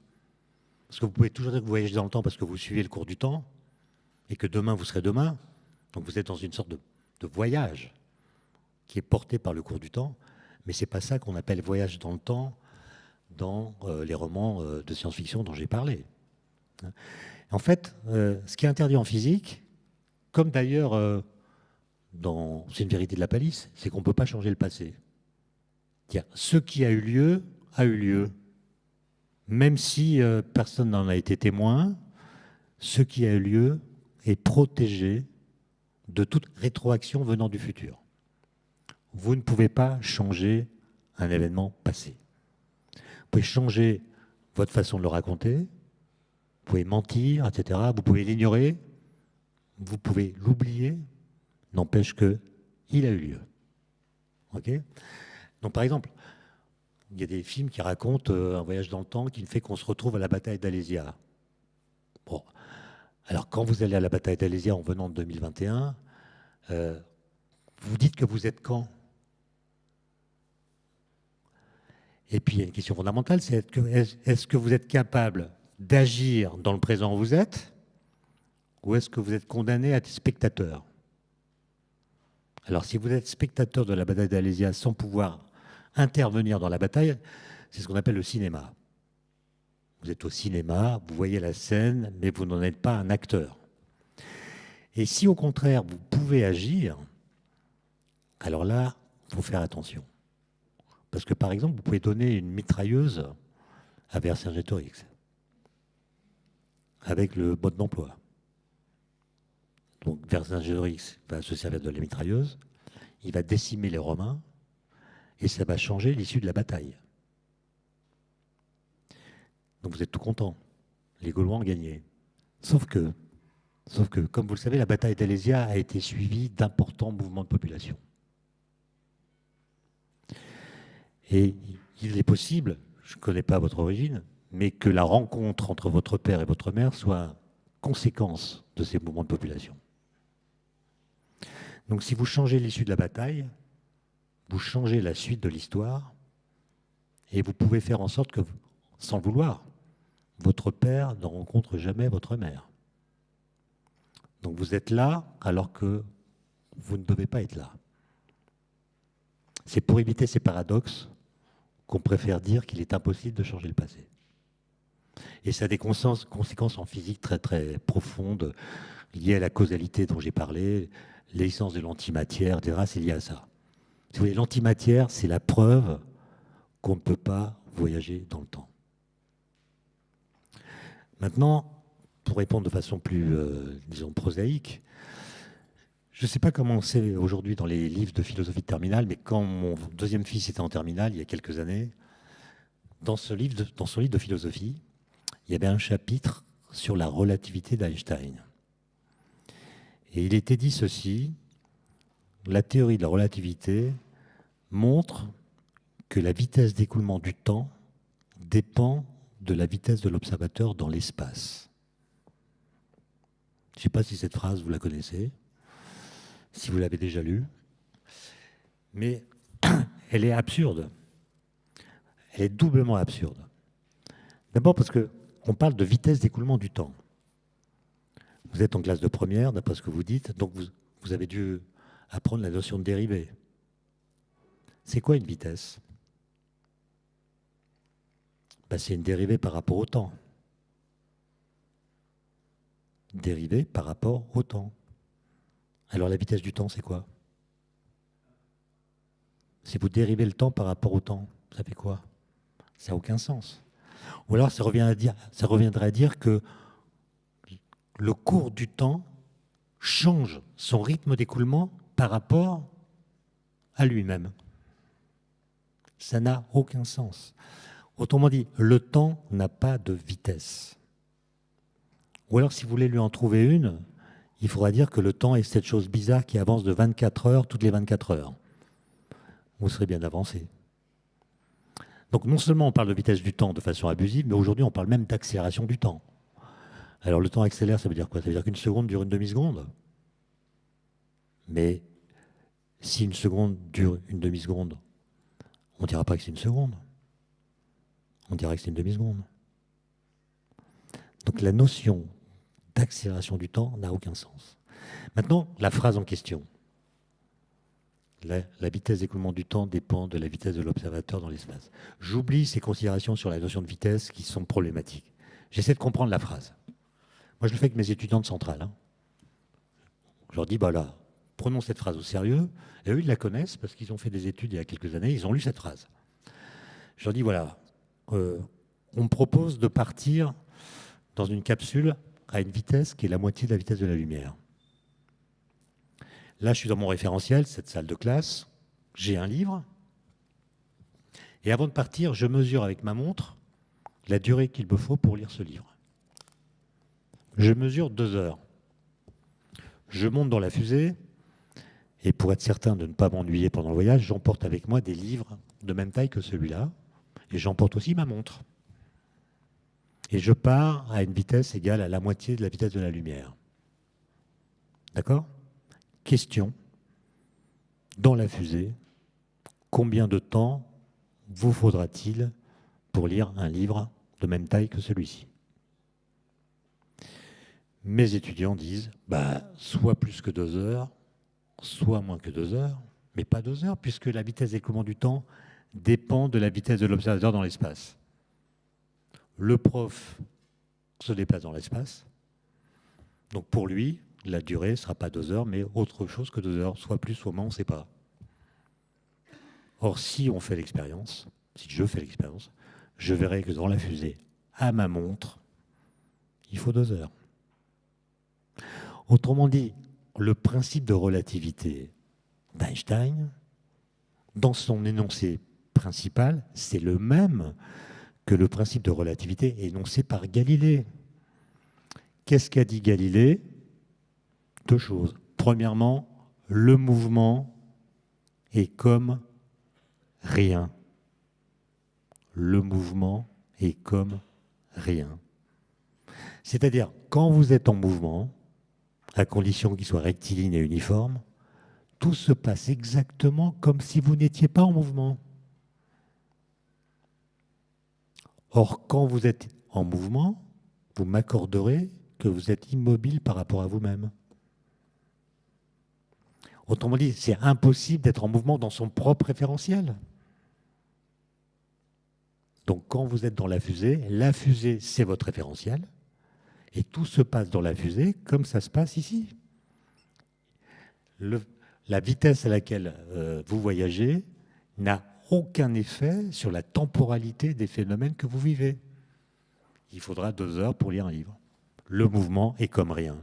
A: Parce que vous pouvez toujours dire que vous voyagez dans le temps parce que vous suivez le cours du temps et que demain, vous serez demain. Donc, vous êtes dans une sorte de voyage qui est porté par le cours du temps. Mais ce n'est pas ça qu'on appelle voyage dans le temps dans les romans de science-fiction dont j'ai parlé. En fait, ce qui est interdit en physique, comme d'ailleurs c'est une vérité de la palisse, c'est qu'on ne peut pas changer le passé. Ce qui a eu lieu, a eu lieu. Même si personne n'en a été témoin, ce qui a eu lieu est protégé de toute rétroaction venant du futur. Vous ne pouvez pas changer un événement passé. Vous pouvez changer votre façon de le raconter, vous pouvez mentir, etc. Vous pouvez l'ignorer, vous pouvez l'oublier, n'empêche qu'il a eu lieu. Okay ? Donc par exemple, il y a des films qui racontent un voyage dans le temps qui fait qu'on se retrouve à la bataille d'Alésia. Bon. Alors quand vous allez à la bataille d'Alésia en venant de 2021, vous dites que vous êtes quand ? Et puis il y a une question fondamentale, c'est est-ce que vous êtes capable d'agir dans le présent où vous êtes, ou est-ce que vous êtes condamné à être spectateur ? Alors si vous êtes spectateur de la bataille d'Alésia sans pouvoir intervenir dans la bataille, c'est ce qu'on appelle le cinéma. Vous êtes au cinéma, vous voyez la scène, mais vous n'en êtes pas un acteur. Et si au contraire vous pouvez agir, alors là, il faut faire attention. Parce que par exemple, vous pouvez donner une mitrailleuse à Vercingétorix avec le mode d'emploi. Donc Vercingétorix va se servir de la mitrailleuse, il va décimer les Romains, et ça va changer l'issue de la bataille. Donc vous êtes tout content. Les Gaulois ont gagné. Sauf que, comme vous le savez, la bataille d'Alésia a été suivie d'importants mouvements de population. Et il est possible, je ne connais pas votre origine, mais que la rencontre entre votre père et votre mère soit conséquence de ces mouvements de population. Donc si vous changez l'issue de la bataille, vous changez la suite de l'histoire et vous pouvez faire en sorte que, sans le vouloir, votre père ne rencontre jamais votre mère. Donc vous êtes là alors que vous ne devez pas être là. C'est pour éviter ces paradoxes qu'on préfère dire qu'il est impossible de changer le passé. Et ça a des conséquences en physique très très profondes liées à la causalité dont j'ai parlé, l'existence de l'antimatière, etc. C'est lié à ça. Si vous voulez, l'antimatière, c'est la preuve qu'on ne peut pas voyager dans le temps. Maintenant, pour répondre de façon plus, disons, prosaïque, je ne sais pas comment c'est aujourd'hui dans les livres de philosophie de terminale, mais quand mon deuxième fils était en terminale, il y a quelques années, dans son livre de philosophie, il y avait un chapitre sur la relativité d'Einstein. Et il était dit ceci: la théorie de la relativité montre que la vitesse d'écoulement du temps dépend de la vitesse de l'observateur dans l'espace. Je ne sais pas si cette phrase, vous la connaissez, si vous l'avez déjà lue, mais elle est absurde. Elle est doublement absurde. D'abord parce qu'on parle de vitesse d'écoulement du temps. Vous êtes en classe de première, d'après ce que vous dites, donc vous avez dû apprendre la notion de dérivée. C'est quoi une vitesse? Ben, c'est une dérivée par rapport au temps. Dérivée par rapport au temps. Alors la vitesse du temps, c'est quoi? Si vous dérivez le temps par rapport au temps, ça fait quoi? Ça n'a aucun sens. Ou alors ça reviendrait à dire que le cours du temps change son rythme d'écoulement par rapport à lui-même. Ça n'a aucun sens. Autrement dit, le temps n'a pas de vitesse. Ou alors, si vous voulez lui en trouver une, il faudra dire que le temps est cette chose bizarre qui avance de 24 heures toutes les 24 heures. Vous serez bien avancé. Donc non seulement on parle de vitesse du temps de façon abusive, mais aujourd'hui on parle même d'accélération du temps. Alors le temps accélère, ça veut dire quoi? Ça veut dire qu'une seconde dure une demi-seconde. Mais si une seconde dure une demi-seconde, on ne dira pas que c'est une seconde. On dira que c'est une demi-seconde. Donc la notion d'accélération du temps n'a aucun sens. Maintenant, la phrase en question. La vitesse d'écoulement du temps dépend de la vitesse de l'observateur dans l'espace. J'oublie ces considérations sur la notion de vitesse qui sont problématiques. J'essaie de comprendre la phrase. Moi, je le fais avec mes étudiants de Centrale. Je leur dis, bah là, prenons cette phrase au sérieux. Et eux, ils la connaissent parce qu'ils ont fait des études il y a quelques années, ils ont lu cette phrase. Je leur dis, voilà, on me propose de partir dans une capsule à une vitesse qui est la moitié de la vitesse de la lumière. Là, je suis dans mon référentiel, cette salle de classe, j'ai un livre, et avant de partir, je mesure avec ma montre la durée qu'il me faut pour lire ce livre. Je mesure 2 heures. Je monte dans la fusée, et pour être certain de ne pas m'ennuyer pendant le voyage, j'emporte avec moi des livres de même taille que celui-là, et j'emporte aussi ma montre. Et je pars à une vitesse égale à la moitié de la vitesse de la lumière. D'accord ? Question, dans la fusée, combien de temps vous faudra-t-il pour lire un livre de même taille que celui-ci? Mes étudiants disent, soit plus que 2 heures, soit moins que 2 heures, mais pas 2 heures, puisque la vitesse d'écoulement du temps dépend de la vitesse de l'observateur dans l'espace. Le prof se déplace dans l'espace, donc pour lui, la durée ne sera pas 2 heures, mais autre chose que 2 heures, soit plus, soit moins, on ne sait pas. Or, si on fait l'expérience, si je fais l'expérience, je verrai que dans la fusée, à ma montre, il faut 2 heures. Autrement dit, le principe de relativité d'Einstein, dans son énoncé principal, c'est le même que le principe de relativité énoncé par Galilée. Qu'est-ce qu'a dit Galilée? 2 choses. Premièrement, le mouvement est comme rien. Le mouvement est comme rien. C'est-à-dire, quand vous êtes en mouvement, à condition qu'il soit rectiligne et uniforme, tout se passe exactement comme si vous n'étiez pas en mouvement. Or, quand vous êtes en mouvement, vous m'accorderez que vous êtes immobile par rapport à vous-même. Autrement dit, c'est impossible d'être en mouvement dans son propre référentiel. Donc quand vous êtes dans la fusée, c'est votre référentiel. Et tout se passe dans la fusée comme ça se passe ici. La vitesse à laquelle vous voyagez n'a aucun effet sur la temporalité des phénomènes que vous vivez. Il faudra 2 heures pour lire un livre. Le mouvement est comme rien.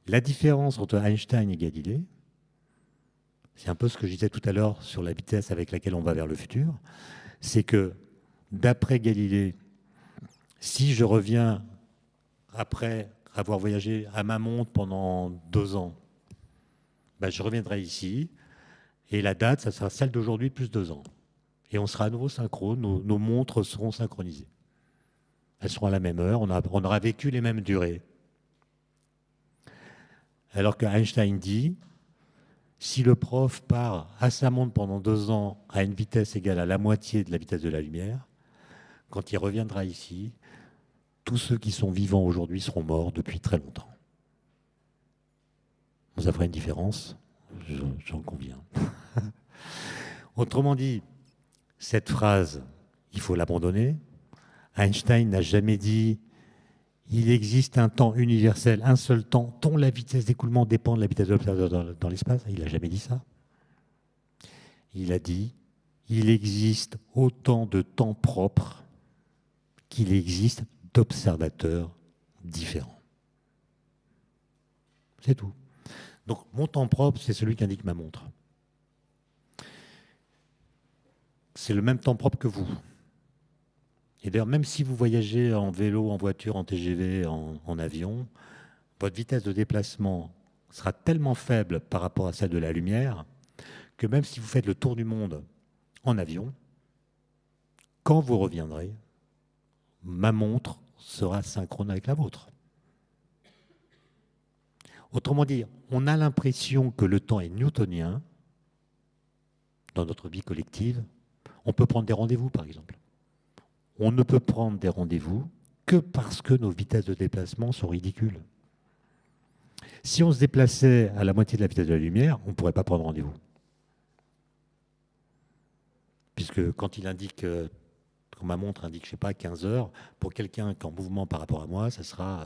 A: La différence entre Einstein et Galilée, c'est un peu ce que je disais tout à l'heure sur la vitesse avec laquelle on va vers le futur, c'est que d'après Galilée, si je reviens après avoir voyagé à ma montre pendant 2 ans, ben je reviendrai ici et la date, ça sera celle d'aujourd'hui plus 2 ans. Et on sera à nouveau synchrone, nos montres seront synchronisées. Elles seront à la même heure, on aura vécu les mêmes durées. Alors que Einstein dit, si le prof part à sa montre pendant 2 ans à une vitesse égale à la moitié de la vitesse de la lumière, quand il reviendra ici, tous ceux qui sont vivants aujourd'hui seront morts depuis très longtemps. Ça fera une différence, j'en conviens. Autrement dit, cette phrase, il faut l'abandonner. Einstein n'a jamais dit « il existe un temps universel, un seul temps, dont la vitesse d'écoulement dépend de la vitesse de l'observateur dans l'espace ». Il n'a jamais dit ça. Il a dit « il existe autant de temps propres qu'il existe d'observateurs différents ». C'est tout. Donc mon temps propre, c'est celui qu'indique ma montre. C'est le même temps propre que vous. Et d'ailleurs, même si vous voyagez en vélo, en voiture, en TGV, en avion, votre vitesse de déplacement sera tellement faible par rapport à celle de la lumière que même si vous faites le tour du monde en avion, quand vous reviendrez, ma montre sera synchrone avec la vôtre. Autrement dit, on a l'impression que le temps est newtonien dans notre vie collective. On peut prendre des rendez-vous, par exemple. On ne peut prendre des rendez-vous que parce que nos vitesses de déplacement sont ridicules. Si on se déplaçait à la moitié de la vitesse de la lumière, on ne pourrait pas prendre rendez-vous. Puisque quand il indique, quand ma montre indique, je ne sais pas, 15 heures, pour quelqu'un qui est en mouvement par rapport à moi, ça sera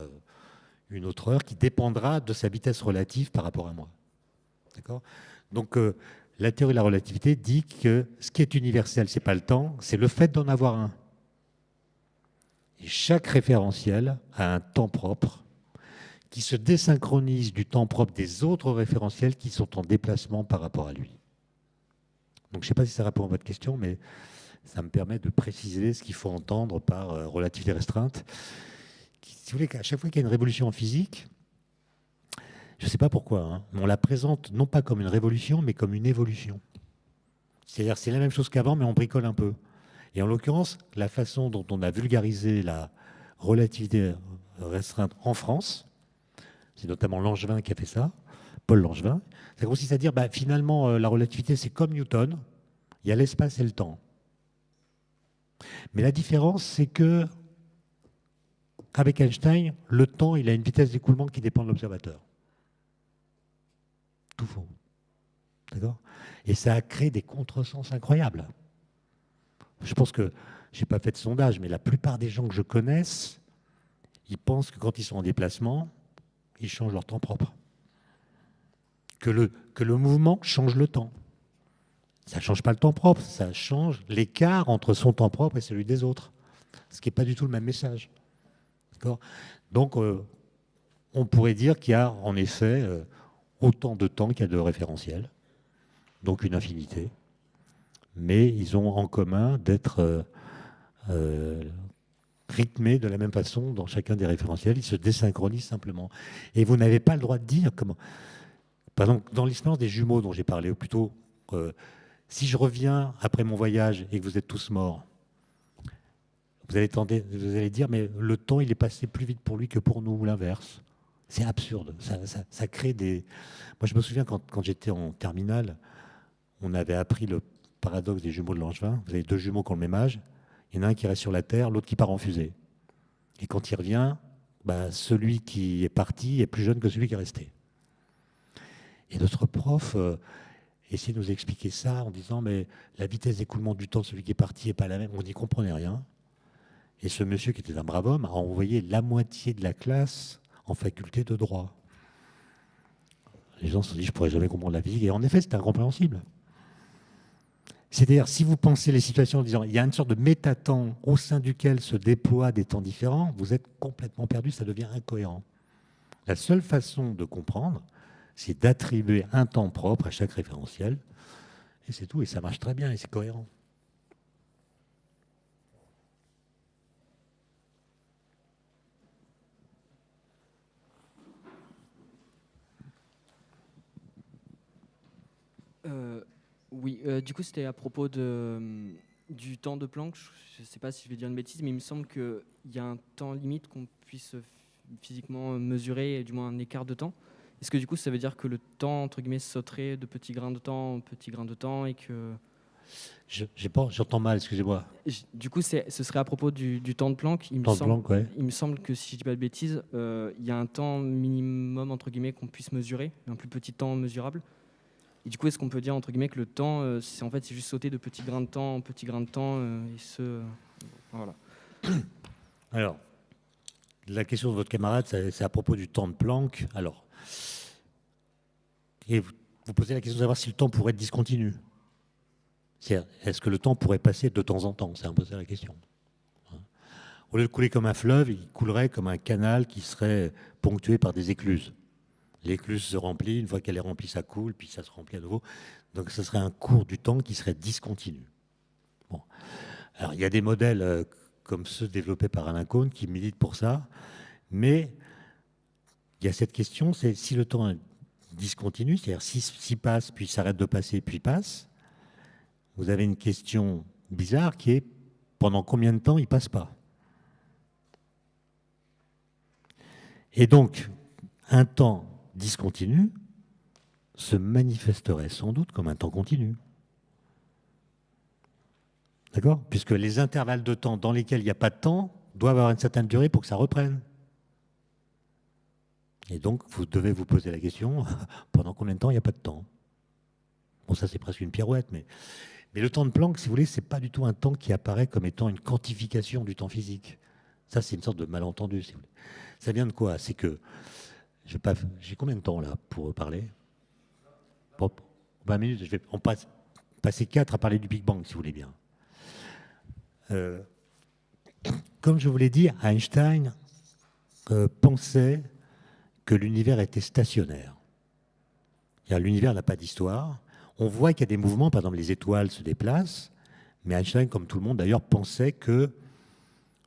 A: une autre heure qui dépendra de sa vitesse relative par rapport à moi. D'accord ? Donc, la théorie de la relativité dit que ce qui est universel, ce n'est pas le temps, c'est le fait d'en avoir un. Et chaque référentiel a un temps propre qui se désynchronise du temps propre des autres référentiels qui sont en déplacement par rapport à lui. Donc je ne sais pas si ça répond à votre question, mais ça me permet de préciser ce qu'il faut entendre par relativité restreinte. Si vous voulez, à chaque fois qu'il y a une révolution en physique, je ne sais pas pourquoi, hein, mais on la présente non pas comme une révolution, mais comme une évolution. C'est-à-dire c'est la même chose qu'avant, mais on bricole un peu. Et en l'occurrence, la façon dont on a vulgarisé la relativité restreinte en France, c'est notamment Langevin qui a fait ça, Paul Langevin, ça consiste à dire finalement la relativité c'est comme Newton, il y a l'espace et le temps. Mais la différence c'est que avec Einstein, le temps il a une vitesse d'écoulement qui dépend de l'observateur. Tout faux. D'accord ? Et ça a créé des contresens incroyables. Je pense que, je n'ai pas fait de sondage, mais la plupart des gens que je connaisse, ils pensent que quand ils sont en déplacement, ils changent leur temps propre. Que le mouvement change le temps. Ça ne change pas le temps propre, ça change l'écart entre son temps propre et celui des autres. Ce qui n'est pas du tout le même message. D'accord ? Donc, on pourrait dire qu'il y a en effet autant de temps qu'il y a de référentiels, donc une infinité. Mais ils ont en commun d'être rythmés de la même façon dans chacun des référentiels. Ils se désynchronisent simplement. Et vous n'avez pas le droit de dire comment... Par exemple, dans l'expérience des jumeaux dont j'ai parlé, ou plutôt, si je reviens après mon voyage et que vous êtes tous morts, vous allez dire, mais le temps, il est passé plus vite pour lui que pour nous, ou l'inverse. C'est absurde. Ça crée des... Moi, je me souviens, quand j'étais en terminale, on avait appris le paradoxe des jumeaux de Langevin. Vous avez 2 jumeaux qui ont le même âge. Il y en a un qui reste sur la Terre, l'autre qui part en fusée. Et quand il revient, celui qui est parti est plus jeune que celui qui est resté. Et notre prof essayait de nous expliquer ça en disant mais la vitesse d'écoulement du temps de celui qui est parti n'est pas la même. On n'y comprenait rien. Et ce monsieur, qui était un brave homme, a envoyé la moitié de la classe en faculté de droit. Les gens se sont dit je ne pourrais jamais comprendre la physique. Et en effet, c'était incompréhensible. C'est-à-dire, si vous pensez les situations en disant il y a une sorte de métatemps au sein duquel se déploient des temps différents, vous êtes complètement perdu, ça devient incohérent. La seule façon de comprendre, c'est d'attribuer un temps propre à chaque référentiel, et c'est tout, et ça marche très bien, et c'est cohérent.
E: Oui, du coup, c'était à propos du temps de Planck. Je ne sais pas si je vais dire une bêtise, mais il me semble qu'il y a un temps limite qu'on puisse physiquement mesurer, du moins un écart de temps. Est-ce que du coup, ça veut dire que le temps, entre guillemets, sauterait de petits grains de temps en petits grains de temps et que...
A: J'entends mal, excusez-moi.
E: Du coup, ce serait à propos du temps de Planck.
A: Temps de Planck, ouais.
E: Il me semble que, si je ne dis pas de bêtises, il y a un temps minimum, entre guillemets, qu'on puisse mesurer, un plus petit temps mesurable. Et du coup, est-ce qu'on peut dire, entre guillemets, que le temps, c'est juste sauter de petits grains de temps en petits grains de temps voilà.
A: Alors, la question de votre camarade, c'est à propos du temps de Planck. Alors, et vous posez la question de savoir si le temps pourrait être discontinu. Est-ce que le temps pourrait passer de temps en temps? C'est un peu ça la question. Au lieu de couler comme un fleuve, il coulerait comme un canal qui serait ponctué par des écluses. L'écluse se remplit, une fois qu'elle est remplie, ça coule, puis ça se remplit à nouveau. Donc ce serait un cours du temps qui serait discontinu. Bon. Alors il y a des modèles comme ceux développés par Alain Cohn qui militent pour ça, mais il y a cette question, c'est si le temps est discontinu, c'est-à-dire s'il passe, puis s'arrête de passer, puis passe, vous avez une question bizarre qui est pendant combien de temps il ne passe pas? Et donc, un temps discontinu se manifesterait sans doute comme un temps continu. D'accord? Puisque les intervalles de temps dans lesquels il n'y a pas de temps doivent avoir une certaine durée pour que ça reprenne. Et donc, vous devez vous poser la question, pendant combien de temps il n'y a pas de temps? Bon, ça c'est presque une pirouette, mais le temps de Planck, si vous voulez, ce n'est pas du tout un temps qui apparaît comme étant une quantification du temps physique. Ça, c'est une sorte de malentendu, si vous voulez. Ça vient de quoi? C'est que j'ai combien de temps là pour parler? 20 minutes. On passe passer 4 à parler du Big Bang, si vous voulez bien. Comme je vous l'ai dit, Einstein pensait que l'univers était stationnaire. L'univers n'a pas d'histoire. On voit qu'il y a des mouvements, par exemple les étoiles se déplacent, mais Einstein, comme tout le monde d'ailleurs, pensait que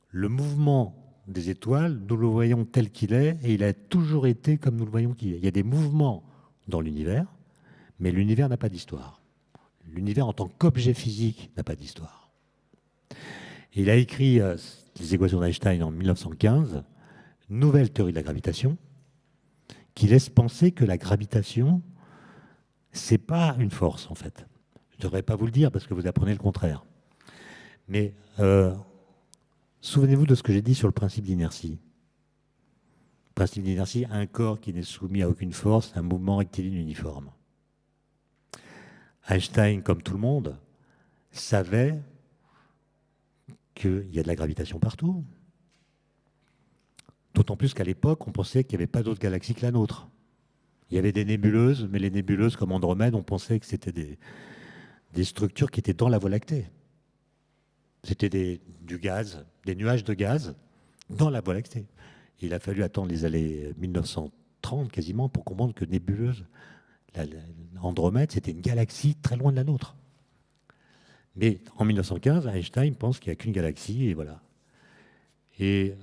A: le mouvement des étoiles, nous le voyons tel qu'il est, et il a toujours été comme nous le voyons qu'il est. Il y a des mouvements dans l'univers, mais l'univers n'a pas d'histoire. L'univers en tant qu'objet physique n'a pas d'histoire. Il a écrit les équations d'Einstein en 1915, nouvelle théorie de la gravitation, qui laisse penser que la gravitation, c'est pas une force en fait. Je ne devrais pas vous le dire parce que vous apprenez le contraire. Mais souvenez-vous de ce que j'ai dit sur le principe d'inertie. Le principe d'inertie, un corps qui n'est soumis à aucune force, un mouvement rectiligne uniforme. Einstein, comme tout le monde, savait qu'il y a de la gravitation partout. D'autant plus qu'à l'époque, on pensait qu'il n'y avait pas d'autres galaxies que la nôtre. Il y avait des nébuleuses, mais les nébuleuses comme Andromède, on pensait que c'était des structures qui étaient dans la Voie lactée. C'était du gaz, des nuages de gaz dans la Voie lactée. Il a fallu attendre les années 1930 quasiment pour comprendre que nébuleuse, Andromède, c'était une galaxie très loin de la nôtre. Mais en 1915, Einstein pense qu'il n'y a qu'une galaxie, et voilà. Et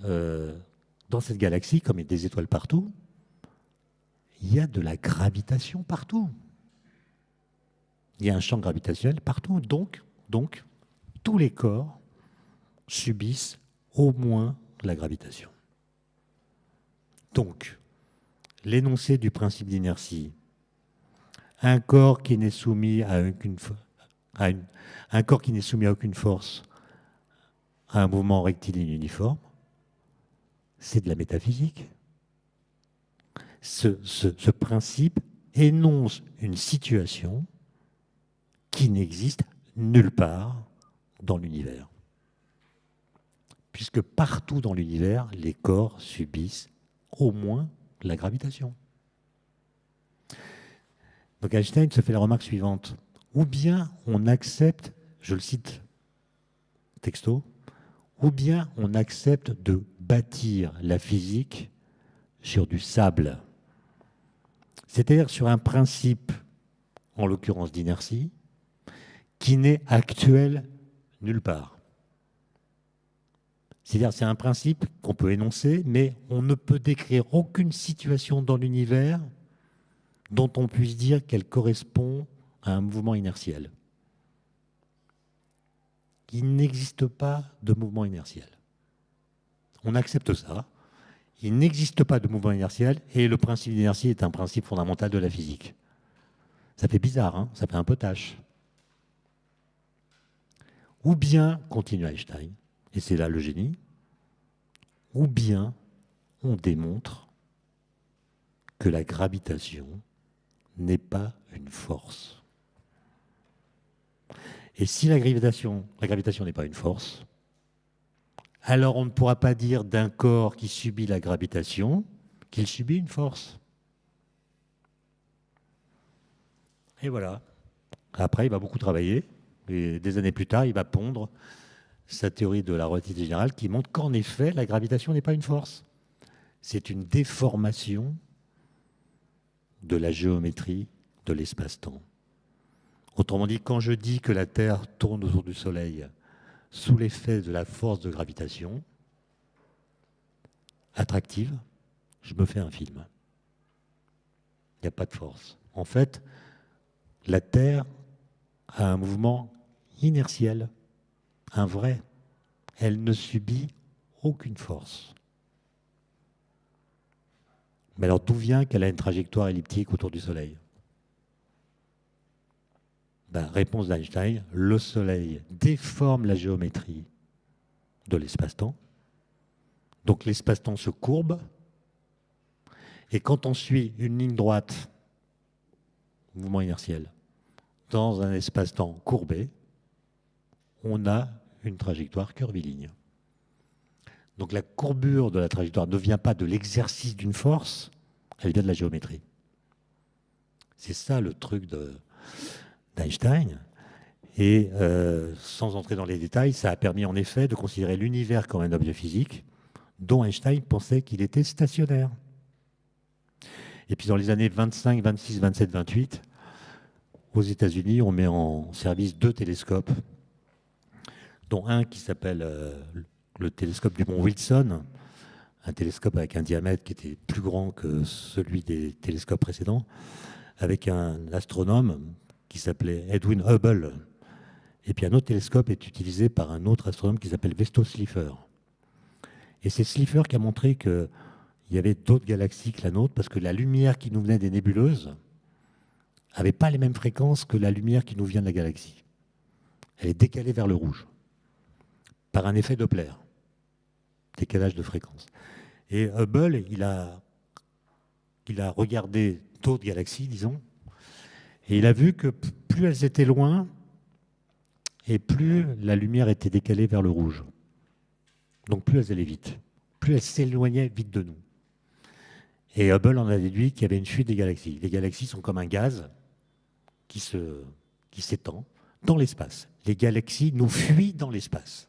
A: dans cette galaxie, comme il y a des étoiles partout, il y a de la gravitation partout. Il y a un champ gravitationnel partout. Donc tous les corps subissent au moins la gravitation. Donc, l'énoncé du principe d'inertie, un corps qui n'est soumis à aucune force, à un mouvement rectiligne uniforme, c'est de la métaphysique. Ce principe énonce une situation qui n'existe nulle part dans l'univers. Puisque partout dans l'univers, les corps subissent au moins la gravitation. Donc Einstein se fait la remarque suivante. Ou bien on accepte, je le cite texto, ou bien on accepte de bâtir la physique sur du sable. C'est-à-dire sur un principe, en l'occurrence d'inertie, qui n'est actuel nulle part. C'est-à-dire c'est un principe qu'on peut énoncer, mais on ne peut décrire aucune situation dans l'univers dont on puisse dire qu'elle correspond à un mouvement inertiel. Il n'existe pas de mouvement inertiel. On accepte ça. Il n'existe pas de mouvement inertiel et le principe d'inertie est un principe fondamental de la physique. Ça fait bizarre, hein, ça fait un peu tâche. Ou bien, continue Einstein, et c'est là le génie, ou bien on démontre que la gravitation n'est pas une force. Et si la gravitation n'est pas une force, alors on ne pourra pas dire d'un corps qui subit la gravitation qu'il subit une force. Et voilà. Après, il va beaucoup travailler, et des années plus tard, il va pondre sa théorie de la relativité générale qui montre qu'en effet, la gravitation n'est pas une force. C'est une déformation de la géométrie de l'espace-temps. Autrement dit, quand je dis que la Terre tourne autour du Soleil sous l'effet de la force de gravitation attractive, je me fais un film. Il n'y a pas de force. En fait, la Terre a un mouvement inertiel, un vrai. Elle ne subit aucune force. Mais alors d'où vient qu'elle a une trajectoire elliptique autour du Soleil ? Réponse d'Einstein, le Soleil déforme la géométrie de l'espace-temps. Donc l'espace-temps se courbe. Et quand on suit une ligne droite, mouvement inertiel, dans un espace-temps courbé, on a une trajectoire curviligne. Donc la courbure de la trajectoire ne vient pas de l'exercice d'une force, elle vient de la géométrie. C'est ça le truc d'Einstein. Et sans entrer dans les détails, ça a permis en effet de considérer l'univers comme un objet physique dont Einstein pensait qu'il était stationnaire. Et puis dans les années 25, 26, 27, 28, aux États-Unis, on met en service 2 télescopes, dont un qui s'appelle le télescope du mont Wilson, un télescope avec un diamètre qui était plus grand que celui des télescopes précédents, avec un astronome qui s'appelait Edwin Hubble. Et puis un autre télescope est utilisé par un autre astronome qui s'appelle Vesto Slipher. Et c'est Slipher qui a montré qu'il y avait d'autres galaxies que la nôtre, parce que la lumière qui nous venait des nébuleuses n'avait pas les mêmes fréquences que la lumière qui nous vient de la galaxie. Elle est décalée vers le rouge, par un effet Doppler, décalage de fréquence. Et Hubble, il a regardé d'autres galaxies, disons, et il a vu que plus elles étaient loin, et plus la lumière était décalée vers le rouge. Donc plus elles allaient vite, plus elles s'éloignaient vite de nous. Et Hubble en a déduit qu'il y avait une fuite des galaxies. Les galaxies sont comme un gaz qui s'étend dans l'espace. Les galaxies nous fuient dans l'espace.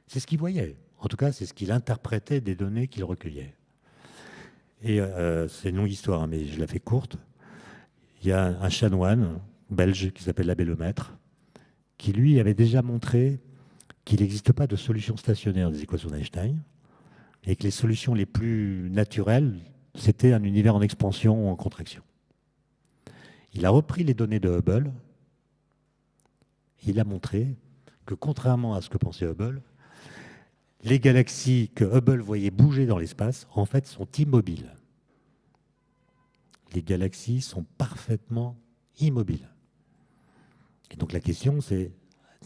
A: C'est ce qu'il voyait. En tout cas, c'est ce qu'il interprétait des données qu'il recueillait. Et c'est une longue histoire, hein, mais je la fais courte. Il y a un chanoine belge qui s'appelle l'abbé Lemaître, qui lui avait déjà montré qu'il n'existe pas de solution stationnaire des équations d'Einstein, et que les solutions les plus naturelles, c'était un univers en expansion ou en contraction. Il a repris les données de Hubble, et il a montré que contrairement à ce que pensait Hubble, les galaxies que Hubble voyait bouger dans l'espace, en fait, sont immobiles. Les galaxies sont parfaitement immobiles. Et donc la question, c'est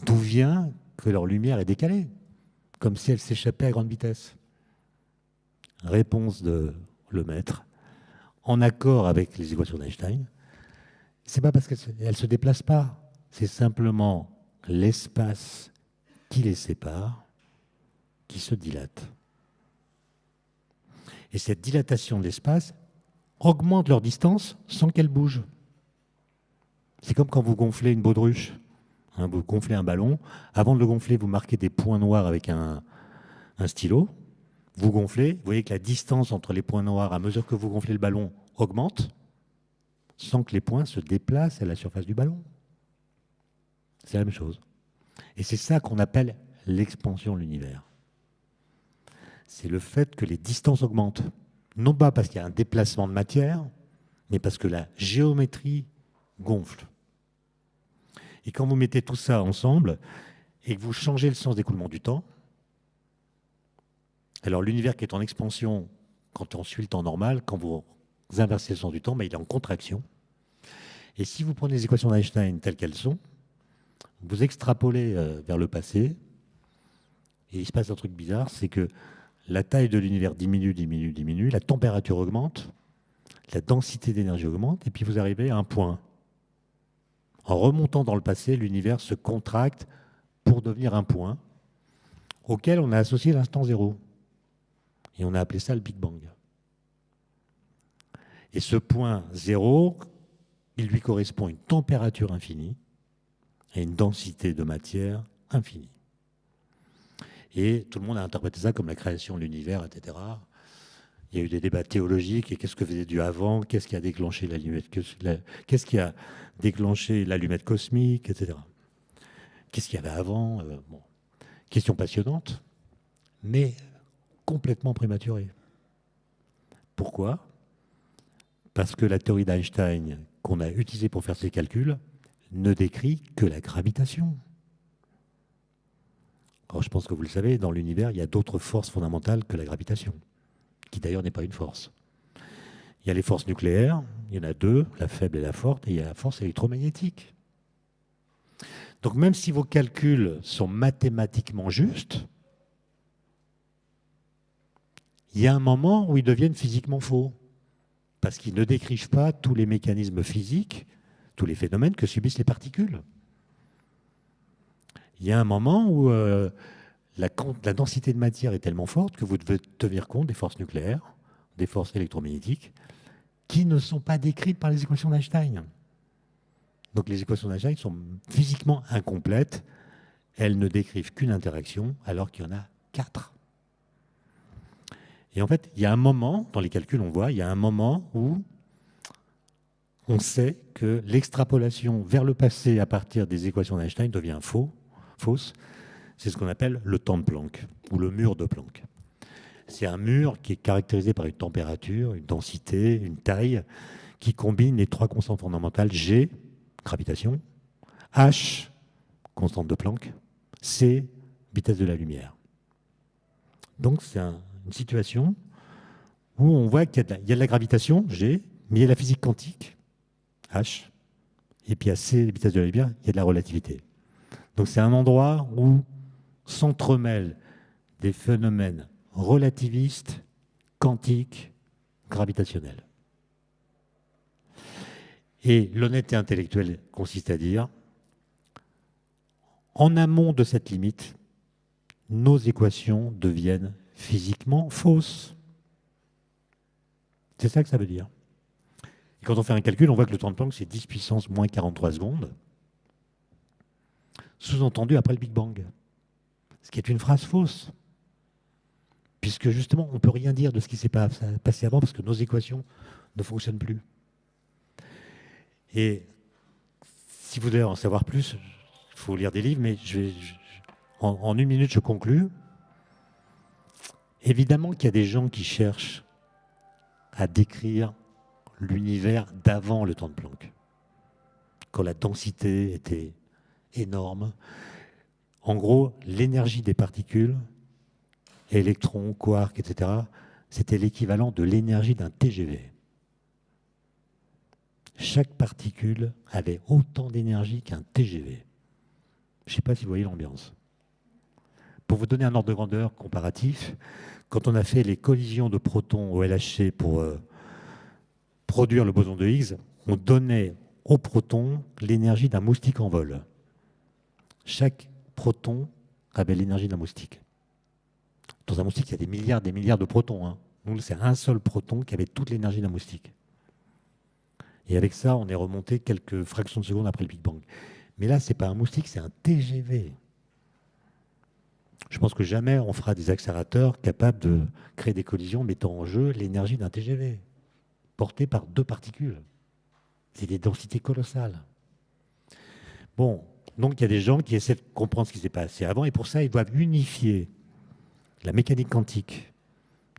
A: d'où vient que leur lumière est décalée, comme si elle s'échappait à grande vitesse. Réponse de Lemaître. en accord avec les équations d'Einstein, c'est pas parce qu'elles ne se déplacent pas, c'est simplement l'espace qui les sépare qui se dilate. Et cette dilatation de l'espace augmente leur distance sans qu'elle bouge. C'est comme quand vous gonflez une baudruche. Hein, vous gonflez un ballon. Avant de le gonfler, vous marquez des points noirs avec un stylo. Vous gonflez. Vous voyez que la distance entre les points noirs, à mesure que vous gonflez le ballon, augmente sans que les points se déplacent à la surface du ballon. C'est la même chose. Et c'est ça qu'on appelle l'expansion de l'univers. C'est le fait que les distances augmentent. Non pas parce qu'il y a un déplacement de matière, mais parce que la géométrie gonfle. Et quand vous mettez tout ça ensemble et que vous changez le sens d'écoulement du temps, alors l'univers qui est en expansion, quand on suit le temps normal, quand vous inversez le sens du temps, il est en contraction. Et si vous prenez les équations d'Einstein telles qu'elles sont, vous extrapolez vers le passé, et il se passe un truc bizarre, c'est que la taille de l'univers diminue, diminue, diminue, la température augmente, la densité d'énergie augmente, et puis vous arrivez à un point. En remontant dans le passé, l'univers se contracte pour devenir un point auquel on a associé l'instant zéro. Et on a appelé ça le Big Bang. Et ce point zéro, il lui correspond une température infinie et une densité de matière infinie. Et tout le monde a interprété ça comme la création de l'univers, etc. Il y a eu des débats théologiques, et qu'est-ce que faisait Dieu avant, qu'est-ce qui a déclenché l'allumette cosmique, etc. Qu'est-ce qu'il y avait avant bon. Question passionnante, mais complètement prématurée. Pourquoi ? Parce que la théorie d'Einstein qu'on a utilisée pour faire ces calculs ne décrit que la gravitation. Alors, je pense que vous le savez, dans l'univers, il y a d'autres forces fondamentales que la gravitation, qui d'ailleurs n'est pas une force. Il y a les forces nucléaires, il y en a deux, la faible et la forte, et il y a la force électromagnétique. Donc même si vos calculs sont mathématiquement justes, il y a un moment où ils deviennent physiquement faux, parce qu'ils ne décrivent pas tous les mécanismes physiques, tous les phénomènes que subissent les particules. Il y a un moment où la densité de matière est tellement forte que vous devez tenir compte des forces nucléaires, des forces électromagnétiques, qui ne sont pas décrites par les équations d'Einstein. Donc les équations d'Einstein sont physiquement incomplètes. Elles ne décrivent qu'une interaction, alors qu'il y en a 4. Et en fait, il y a un moment, dans les calculs, on voit, il y a un moment où on sait que l'extrapolation vers le passé à partir des équations d'Einstein devient fausse. C'est ce qu'on appelle le temps de Planck, ou le mur de Planck. C'est un mur qui est caractérisé par une température, une densité, une taille, qui combine les 3 constantes fondamentales G, gravitation, H, constante de Planck, C, vitesse de la lumière. Donc c'est une situation où on voit qu'il y a de la gravitation, G, mais il y a la physique quantique, H, et puis à C, vitesse de la lumière, il y a de la relativité. Donc c'est un endroit où s'entremêlent des phénomènes relativistes, quantiques, gravitationnels. Et l'honnêteté intellectuelle consiste à dire, en amont de cette limite, nos équations deviennent physiquement fausses. C'est ça que ça veut dire. Et quand on fait un calcul, on voit que le temps de Planck, c'est 10 puissance moins 43 secondes, sous-entendu après le Big Bang. Ce qui est une phrase fausse. Puisque justement, on ne peut rien dire de ce qui s'est passé avant, parce que nos équations ne fonctionnent plus. Et si vous voulez en savoir plus, il faut lire des livres, mais en 1 minute, je conclus. Évidemment qu'il y a des gens qui cherchent à décrire l'univers d'avant le temps de Planck, quand la densité était énorme. En gros, l'énergie des particules, électrons, quarks, etc., c'était l'équivalent de l'énergie d'un TGV. Chaque particule avait autant d'énergie qu'un TGV. Je ne sais pas si vous voyez l'ambiance. Pour vous donner un ordre de grandeur comparatif, quand on a fait les collisions de protons au LHC pour produire le boson de Higgs, on donnait au proton l'énergie d'un moustique en vol. Chaque proton avait l'énergie d'un moustique. Dans un moustique, il y a des milliards de protons. Hein. Nous, c'est un seul proton qui avait toute l'énergie d'un moustique. Et avec ça, on est remonté quelques fractions de seconde après le Big Bang. Mais là, ce n'est pas un moustique, c'est un TGV. Je pense que jamais on fera des accélérateurs capables de créer des collisions mettant en jeu l'énergie d'un TGV, portée par 2 particules. C'est des densités colossales. Bon, donc il y a des gens qui essaient de comprendre ce qui s'est passé avant, et pour ça, ils doivent unifier la mécanique quantique,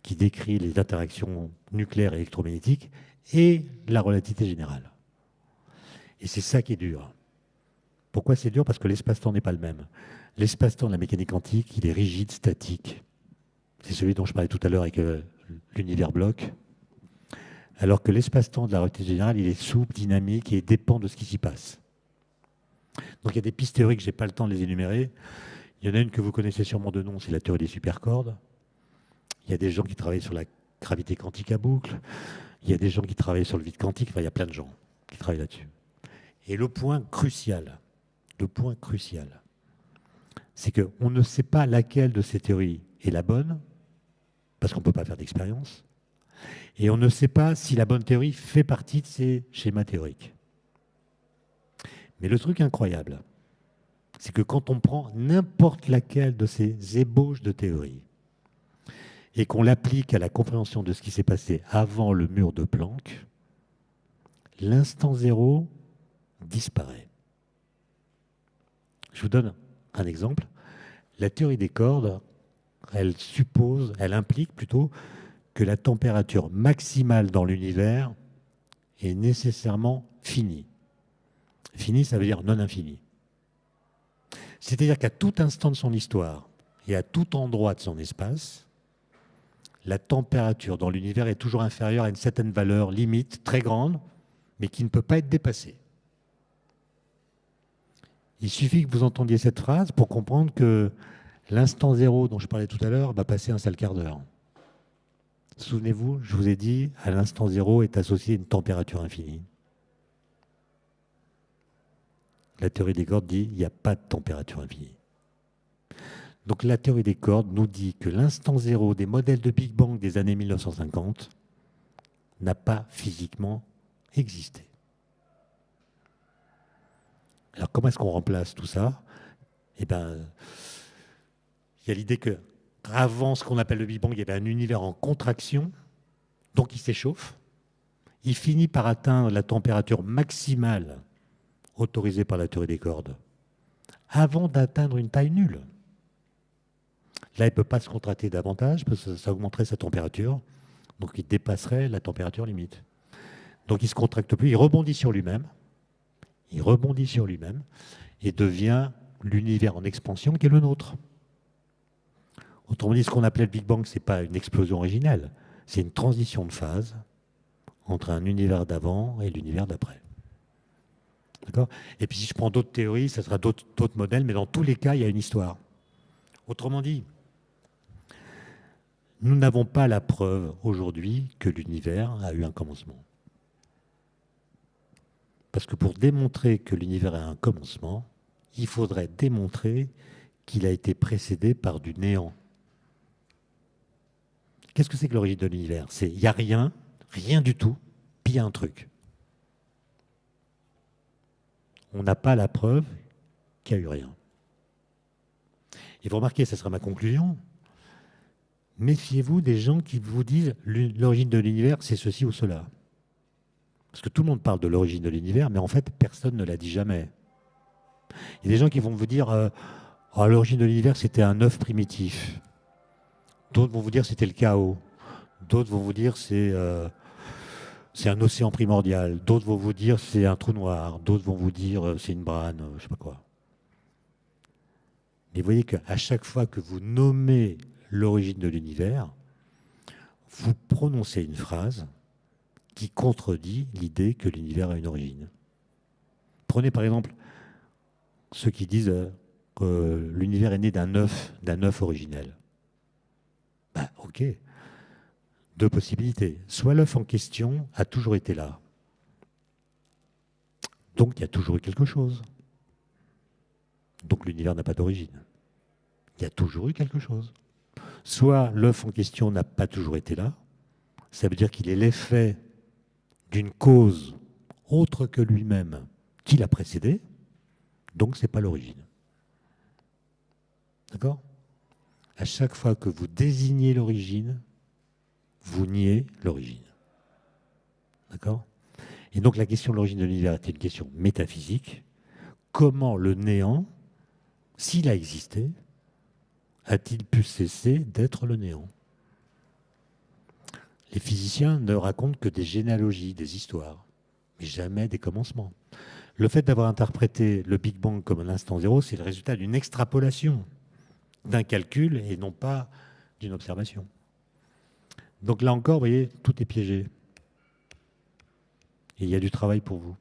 A: qui décrit les interactions nucléaires et électromagnétiques, et la relativité générale. Et c'est ça qui est dur. Pourquoi c'est dur? Parce que l'espace-temps n'est pas le même. L'espace-temps de la mécanique quantique, il est rigide, statique. C'est celui dont je parlais tout à l'heure avec l'univers bloc. Alors que l'espace-temps de la relativité générale, il est souple, dynamique et dépend de ce qui s'y passe. Donc il y a des pistes théoriques, je n'ai pas le temps de les énumérer. Il y en a une que vous connaissez sûrement de nom, c'est la théorie des supercordes. Il y a des gens qui travaillent sur la gravité quantique à boucle. Il y a des gens qui travaillent sur le vide quantique. Enfin, il y a plein de gens qui travaillent là-dessus. Et le point crucial, c'est qu'on ne sait pas laquelle de ces théories est la bonne, parce qu'on ne peut pas faire d'expérience, et on ne sait pas si la bonne théorie fait partie de ces schémas théoriques. Mais le truc incroyable, c'est que quand on prend n'importe laquelle de ces ébauches de théories et qu'on l'applique à la compréhension de ce qui s'est passé avant le mur de Planck, l'instant zéro disparaît. Je vous donne un exemple. La théorie des cordes, elle implique plutôt que la température maximale dans l'univers est nécessairement finie. Fini, ça veut dire non infini. C'est-à-dire qu'à tout instant de son histoire et à tout endroit de son espace, la température dans l'univers est toujours inférieure à une certaine valeur limite, très grande, mais qui ne peut pas être dépassée. Il suffit que vous entendiez cette phrase pour comprendre que l'instant zéro dont je parlais tout à l'heure va passer un sale quart d'heure. Souvenez-vous, je vous ai dit, à l'instant zéro est associée une température infinie. La théorie des cordes dit qu'il n'y a pas de température infinie. Donc la théorie des cordes nous dit que l'instant zéro des modèles de Big Bang des années 1950 n'a pas physiquement existé. Alors comment est-ce qu'on remplace tout ça? Eh bien, il y a l'idée qu'avant ce qu'on appelle le Big Bang, il y avait un univers en contraction, donc il s'échauffe. Il finit par atteindre la température maximale autorisée par la théorie des cordes, avant d'atteindre une taille nulle. Là, il ne peut pas se contracter davantage, parce que ça augmenterait sa température, donc il dépasserait la température limite. Donc il ne se contracte plus, il rebondit sur lui-même, et devient l'univers en expansion qui est le nôtre. Autrement dit, ce qu'on appelait le Big Bang, ce n'est pas une explosion originelle, c'est une transition de phase entre un univers d'avant et l'univers d'après. D'accord ? Et puis si je prends d'autres théories, ça sera d'autres modèles, mais dans tous les cas, il y a une histoire. Autrement dit, nous n'avons pas la preuve aujourd'hui que l'univers a eu un commencement. Parce que pour démontrer que l'univers a un commencement, il faudrait démontrer qu'il a été précédé par du néant. Qu'est-ce que c'est que l'origine de l'univers? C'est il n'y a rien, rien du tout, puis il y a un truc. On n'a pas la preuve qu'il n'y a eu rien. Et vous remarquez, ça sera ma conclusion, méfiez-vous des gens qui vous disent l'origine de l'univers, c'est ceci ou cela. Parce que tout le monde parle de l'origine de l'univers, mais en fait, personne ne l'a dit jamais. Il y a des gens qui vont vous dire l'origine de l'univers, c'était un œuf primitif. D'autres vont vous dire c'était le chaos. D'autres vont vous dire c'est un océan primordial. D'autres vont vous dire c'est un trou noir. D'autres vont vous dire c'est une brane, je ne sais pas quoi. Mais vous voyez qu'à chaque fois que vous nommez l'origine de l'univers, vous prononcez une phrase qui contredit l'idée que l'univers a une origine. Prenez par exemple ceux qui disent que l'univers est né d'un œuf originel. Ben, ok. deux possibilités. Soit l'œuf en question a toujours été là. Donc il y a toujours eu quelque chose. Donc l'univers n'a pas d'origine. Il y a toujours eu quelque chose. Soit l'œuf en question n'a pas toujours été là. Ça veut dire qu'il est l'effet d'une cause autre que lui-même qui l'a précédé. Donc ce n'est pas l'origine. D'accord ? À chaque fois que vous désignez l'origine, vous niez l'origine. D'accord ? Et donc la question de l'origine de l'univers est une question métaphysique. Comment le néant, s'il a existé, a-t-il pu cesser d'être le néant ? Les physiciens ne racontent que des généalogies, des histoires, mais jamais des commencements. Le fait d'avoir interprété le Big Bang comme un instant zéro, c'est le résultat d'une extrapolation, d'un calcul et non pas d'une observation. Donc là encore, vous voyez, tout est piégé. Et il y a du travail pour vous.